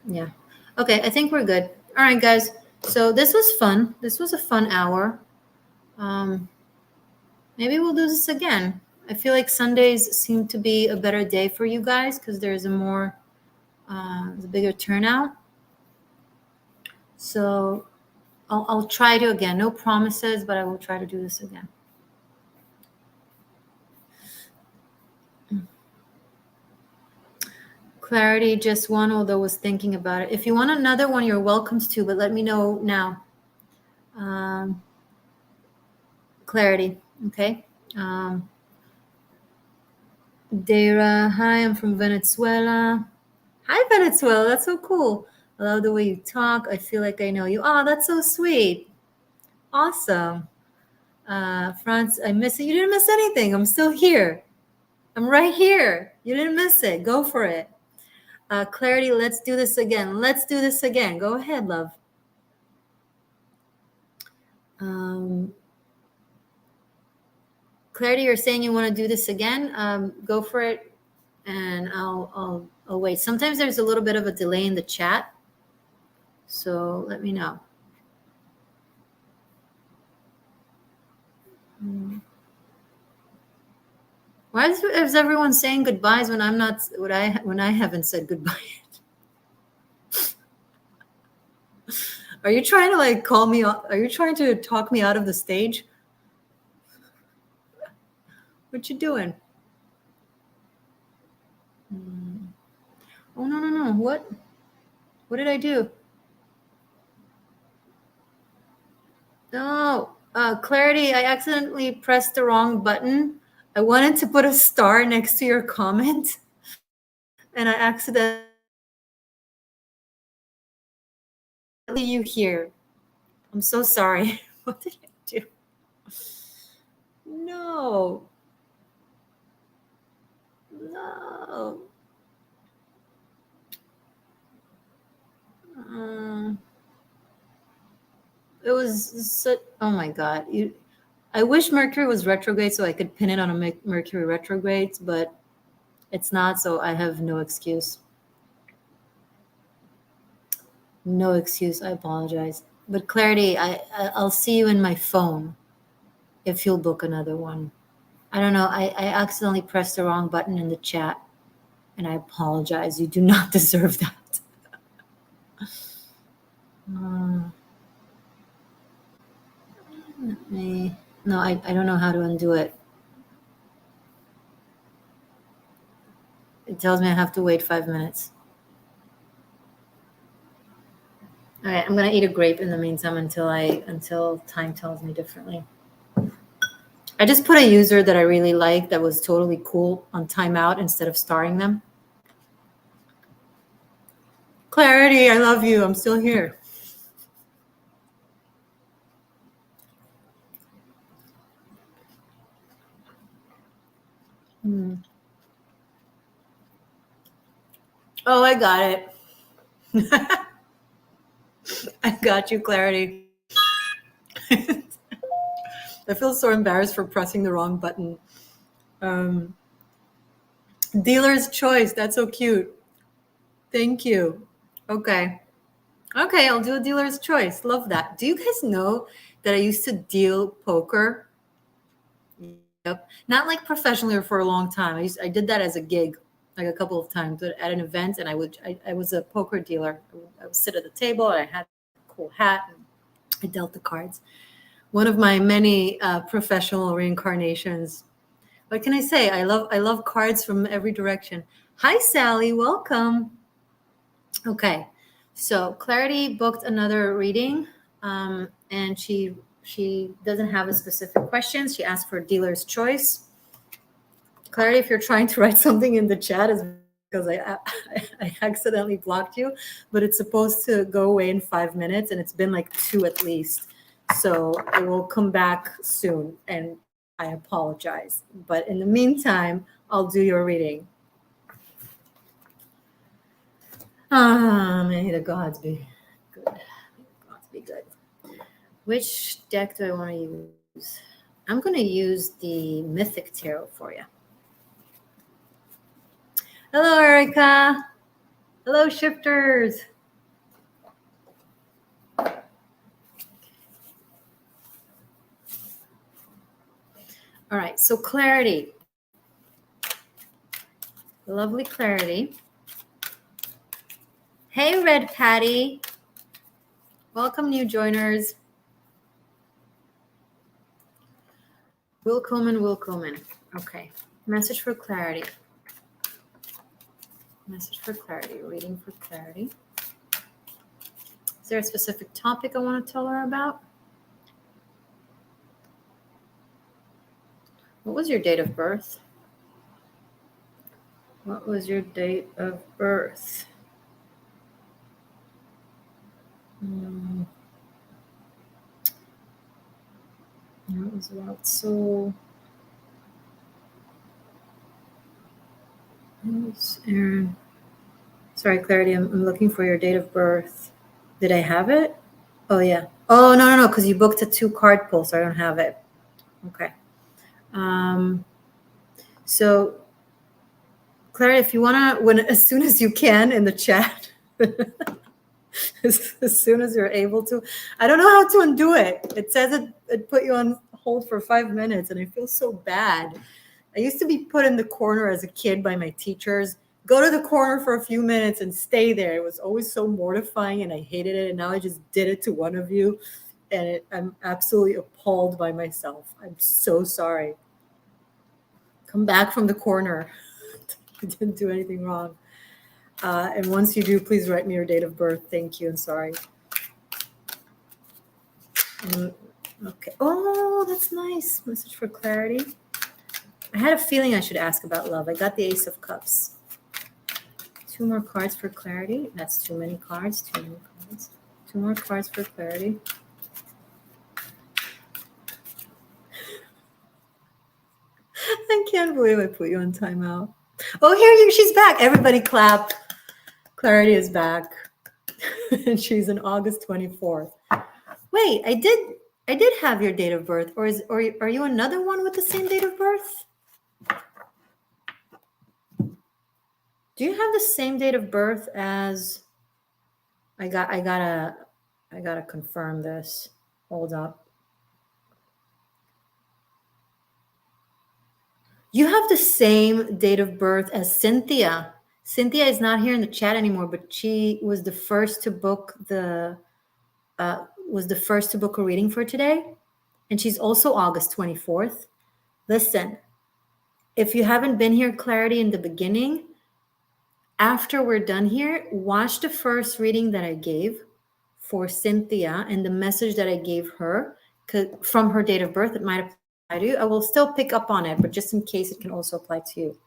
[SPEAKER 1] Yeah. Okay, I think we're good. All right, guys. So this was fun. This was a fun hour. Maybe we'll do this again. I feel like Sundays seem to be a better day for you guys because there's a bigger turnout. So I'll try to again. No promises, but I will try to do this again. Clarity, just one, although was thinking about it. If you want another one, you're welcome to, but let me know now. Clarity, okay? Dara, hi, I'm from Venezuela. Hi, Venezuela, that's so cool. I love the way you talk. I feel like I know you. Oh, that's so sweet. Awesome. France, I miss it. You didn't miss anything. I'm still here. I'm right here. You didn't miss it. Go for it. Clarity, let's do this again. Let's do this again. Go ahead, love. Clarity, you're saying you want to do this again. Go for it, and I'll wait. Sometimes there's a little bit of a delay in the chat, so let me know. Why is everyone saying goodbyes when I'm not? When I haven't said goodbye yet? Are you trying to like call me? Are you trying to talk me out of the stage? What you doing? Oh no! What did I do? No, Clarity, I accidentally pressed the wrong button. I wanted to put a star next to your comment, and I accidentally you here. I'm so sorry. What did I do? No. It was such, oh my God. I wish Mercury was retrograde so I could pin it on a Mercury retrograde, but it's not, so I have no excuse. No excuse. I apologize. But Clarity, I'll see you in my phone if you'll book another one. I don't know. I accidentally pressed the wrong button in the chat, and I apologize. You do not deserve that. No, I don't know how to undo it. It tells me I have to wait 5 minutes. All right, I'm gonna eat a grape in the meantime until time tells me differently. I just put a user that I really like that was totally cool on timeout instead of starring them. Clarity, I love you. I'm still here. Oh, I got it. I got you, Clarity. I feel so embarrassed for pressing the wrong button. Dealer's choice. That's so cute. Thank you. Okay, I'll do a dealer's choice. Love that. Do you guys know that I used to deal poker? Yep. Not like professionally or for a long time. I did that as a gig. like a couple of times at an event, and I was a poker dealer. I would sit at the table, and I had a cool hat, and I dealt the cards. One of my many professional reincarnations. What can I say? I love cards from every direction. Hi, Sally. Welcome. Okay, so Clarity booked another reading, and she doesn't have a specific question. She asked for dealer's choice. Clarity, if you're trying to write something in the chat, is because I accidentally blocked you, but it's supposed to go away in 5 minutes, and it's been like 2 at least. So it will come back soon, and I apologize. But in the meantime, I'll do your reading. May the gods be good. May the gods be good. Which deck do I want to use? I'm going to use the Mythic Tarot for you. Hello, Erica. Hello, shifters. All right, so Clarity. Lovely Clarity. Hey, Red Patty. Welcome, new joiners. Willkommen. Okay, message for Clarity. Message for Clarity, reading for Clarity. Is there a specific topic I want to tell her about? What was your date of birth? What was your date of birth? It was about soul. Aaron. Sorry, Clarity, I'm looking for your date of birth. Did I have it? Oh, yeah. Oh, no, because you booked a 2-card pull, so I don't have it. Okay. So, Clarity, if you want to, as soon as you can in the chat, as soon as you're able to. I don't know how to undo it. It says it put you on hold for 5 minutes, and I feel so bad. I used to be put in the corner as a kid by my teachers. Go to the corner for a few minutes and stay there. It was always so mortifying, and I hated it. And now I just did it to one of you, and I'm absolutely appalled by myself. I'm so sorry. Come back from the corner. I didn't do anything wrong. And once you do, please write me your date of birth. Thank you, and sorry. Okay. Oh, that's nice. Message for Clarity. I had a feeling I should ask about love. I got the Ace of Cups. 2 more cards for Clarity. That's too many cards. 2 more cards for Clarity. I can't believe I put you on timeout. Oh, here she's back. Everybody clap. Clarity is back. And she's on August 24th. Wait, I did have your date of birth, or are you another one with the same date of birth? Do you have the same date of birth as I gotta confirm this. Hold up. You have the same date of birth as Cynthia. Cynthia is not here in the chat anymore, but she was the first to book a reading for today, and she's also August 24th. Listen, if you haven't been here, Clarity, in the beginning, after we're done here, watch the first reading that I gave for Cynthia and the message that I gave her from her date of birth. It might apply to you. I will still pick up on it, but just in case, it can also apply to you.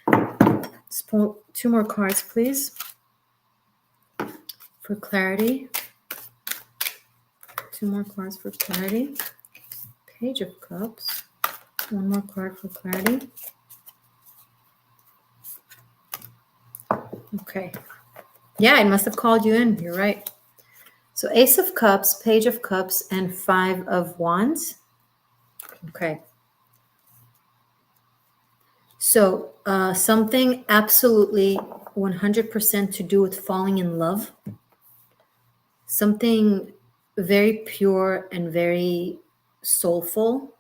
[SPEAKER 1] Let's pull 2 more cards, please, for Clarity. 2 more cards for Clarity. Page of Cups. 1 more card for Clarity. Okay. Yeah, it must have called you in. You're right. So Ace of Cups, Page of Cups, and 5 of Wands. Okay. So something absolutely 100% to do with falling in love. Something very pure and very soulful,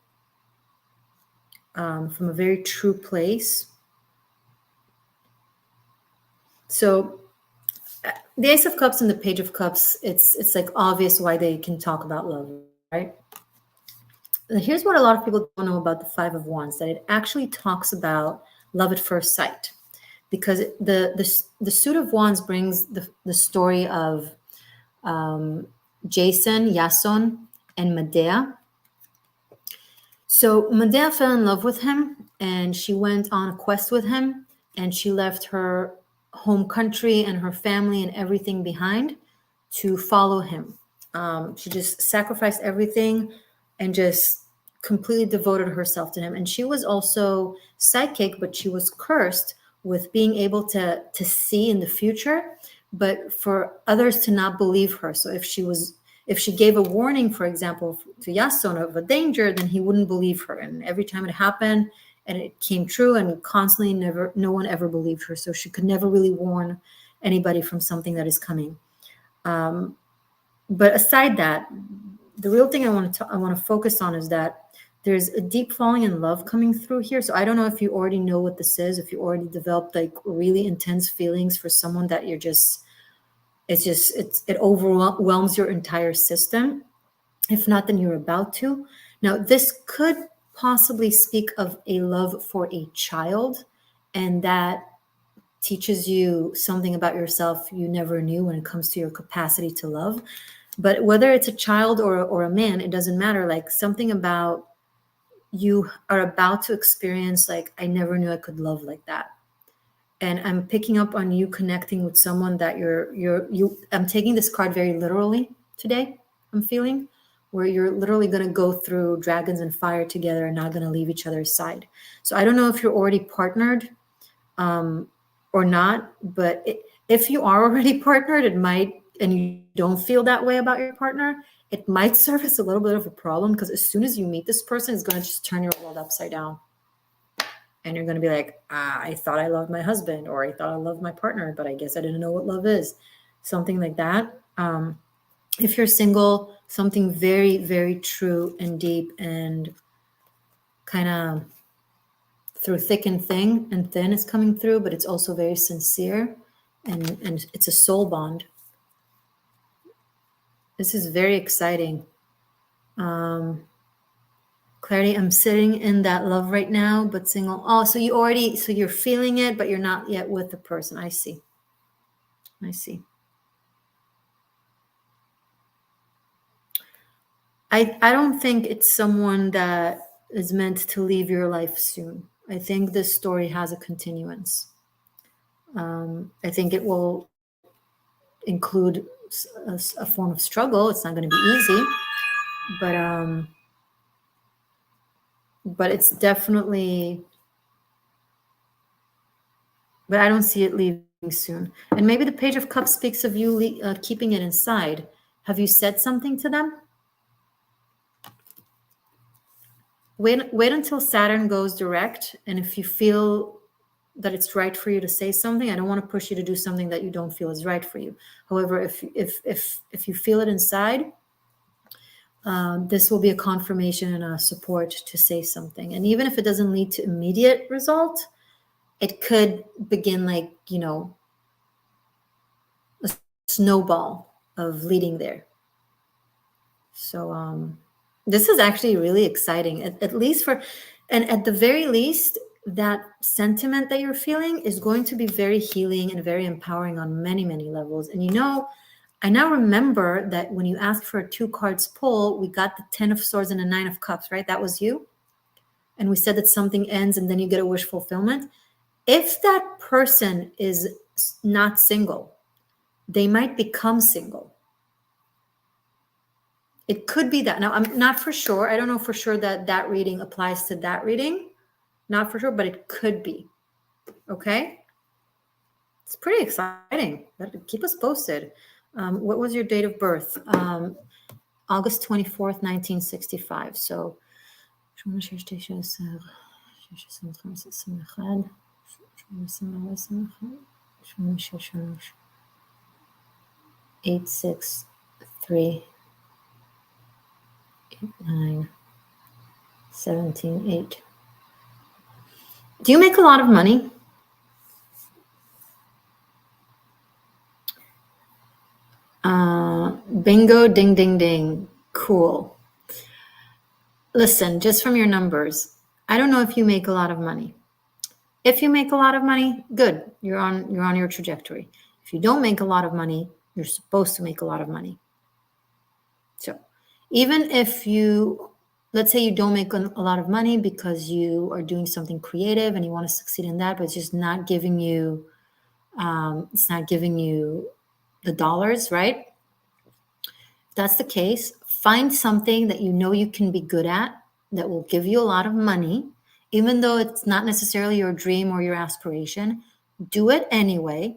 [SPEAKER 1] from a very true place. So the Ace of Cups and the Page of Cups, it's like obvious why they can talk about love, right? And here's what a lot of people don't know about the Five of Wands, that it actually talks about love at first sight, because the suit of wands brings the story of Jason, Yason, and Medea. So Medea fell in love with him, and she went on a quest with him, and she left her home country and her family and everything behind to follow him. She just sacrificed everything and just completely devoted herself to him. And she was also psychic, but she was cursed with being able to see in the future, but for others to not believe her. So if she gave a warning, for example, to Yason of a danger, then he wouldn't believe her. And every time it happened and it came true, and constantly no one ever believed her. So she could never really warn anybody from something that is coming. But aside that, the real thing I want to focus on is that there's a deep falling in love coming through here. So I don't know if you already know what this is, if you already developed like really intense feelings for someone that you're just, it overwhelms your entire system. If not, then you're about to. Now, this could possibly speak of a love for a child, and that teaches you something about yourself you never knew when it comes to your capacity to love. But whether it's a child or a man, it doesn't matter. Like something about you are about to experience, like, I never knew I could love like that. And I'm picking up on you connecting with someone that I'm taking this card very literally today. I'm feeling where you're literally going to go through dragons and fire together and not going to leave each other's side. So I don't know if you're already partnered or not, but if you are already partnered, it might, and you don't feel that way about your partner, it might serve as a little bit of a problem, because as soon as you meet this person, it's going to just turn your world upside down. And you're going to be like, I thought I loved my husband, or I thought I loved my partner, but I guess I didn't know what love is. Something like that. If you're single, something very, very true and deep and kind of through thick and thin is coming through, but it's also very sincere, and it's a soul bond. This is very exciting. Clarity, I'm sitting in that love right now, but single. Oh, so you're feeling it, but you're not yet with the person. I see. I don't think it's someone that is meant to leave your life soon. I think this story has a continuance. I think it will include a form of struggle. It's not going to be easy, but it's definitely, but I don't see it leaving soon. And maybe the Page of Cups speaks of you keeping it inside. Have you said something to them? Wait until Saturn goes direct, and if you feel that it's right for you to say something, I don't want to push you to do something that you don't feel is right for you. However, if you feel it inside, this will be a confirmation and a support to say something. And even if it doesn't lead to immediate result, it could begin like, a snowball of leading there. So this is actually really exciting, at least and at the very least, that sentiment that you're feeling is going to be very healing and very empowering on many, many levels. And I now remember that when you asked for a 2 cards pull, we got the 10 of Swords and the 9 of Cups, right? That was you. And we said that something ends and then you get a wish fulfillment. If that person is not single, they might become single. It could be that. Now, I'm not for sure. I don't know for sure that reading applies to that reading. Not for sure, but it could be. Okay? It's pretty exciting. Keep us posted. What was your date of birth? August 24th, 1965. So, 863 9 17 8. Do you make a lot of money? Bingo, ding, ding, ding. Cool. Listen, just from your numbers, I don't know if you make a lot of money. If you make a lot of money, good. You're on your trajectory. If you don't make a lot of money, you're supposed to make a lot of money. So even if you, let's say you don't make a lot of money because you are doing something creative and you want to succeed in that, but it's just not giving you, the dollars, right? If that's the case, find something that you know you can be good at that will give you a lot of money, even though it's not necessarily your dream or your aspiration. Do it anyway.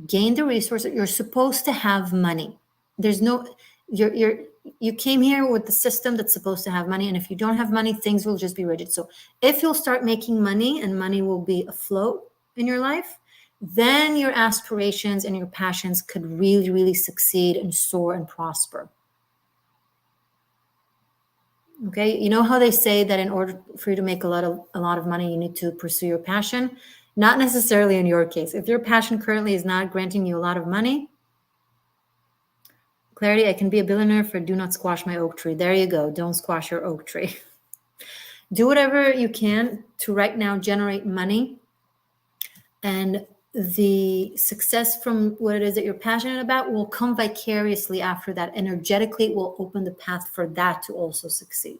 [SPEAKER 1] Gain the resources. You're supposed to have money. There's no, you came here with the system that's supposed to have money, and if you don't have money, things will just be rigid. So if you'll start making money and money will be afloat in your life, then your aspirations and your passions could really, really succeed and soar and prosper. Okay, you know how they say that in order for you to make a lot of money, you need to pursue your passion? Not necessarily in your case. If your passion currently is not granting you a lot of money, Clarity, I can be a billionaire for do not squash my oak tree. There you go. Don't squash your oak tree. Do whatever you can to right now generate money, and the success from what it is that you're passionate about will come vicariously after that. Energetically, it will open the path for that to also succeed.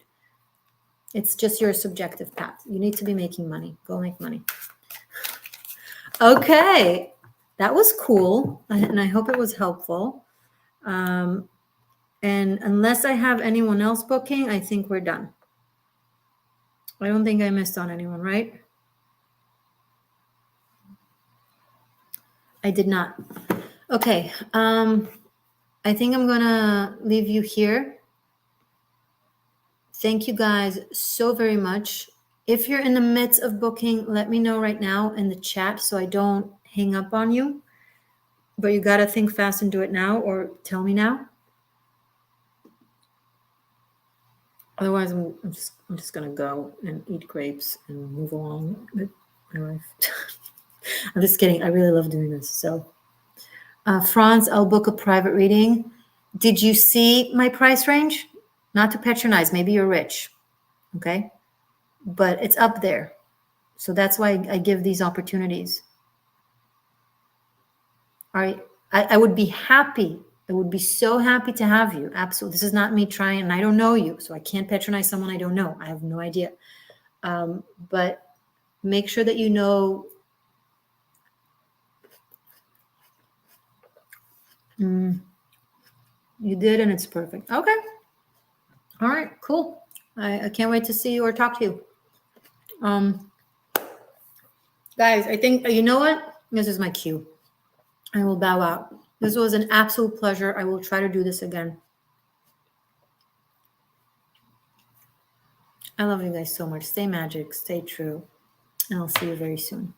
[SPEAKER 1] It's just your subjective path. You need to be making money. Go make money. Okay, that was cool, and I hope it was helpful. And unless I have anyone else booking, I think we're done. I don't think I missed on anyone, right? I did not. Okay. I think I'm gonna leave you here. Thank you guys so very much. If you're in the midst of booking, let me know right now in the chat so I don't hang up on you. But you gotta think fast and do it now, or tell me now. Otherwise, I'm just gonna go and eat grapes and move along with my life. I'm just kidding. I really love doing this. So, Franz, I'll book a private reading. Did you see my price range? Not to patronize. Maybe you're rich, okay? But it's up there. So that's why I give these opportunities. All right. I would be happy. I would be so happy to have you. Absolutely. This is not me trying, and I don't know you, so I can't patronize someone I don't know. I have no idea. But make sure that you know. You did, and it's perfect. Okay. All right, cool. I can't wait to see you or talk to you. Guys, I think, you know what? This is my cue. I will bow out. This was an absolute pleasure. I will try to do this again. I love you guys so much. Stay magic, stay true, and I'll see you very soon.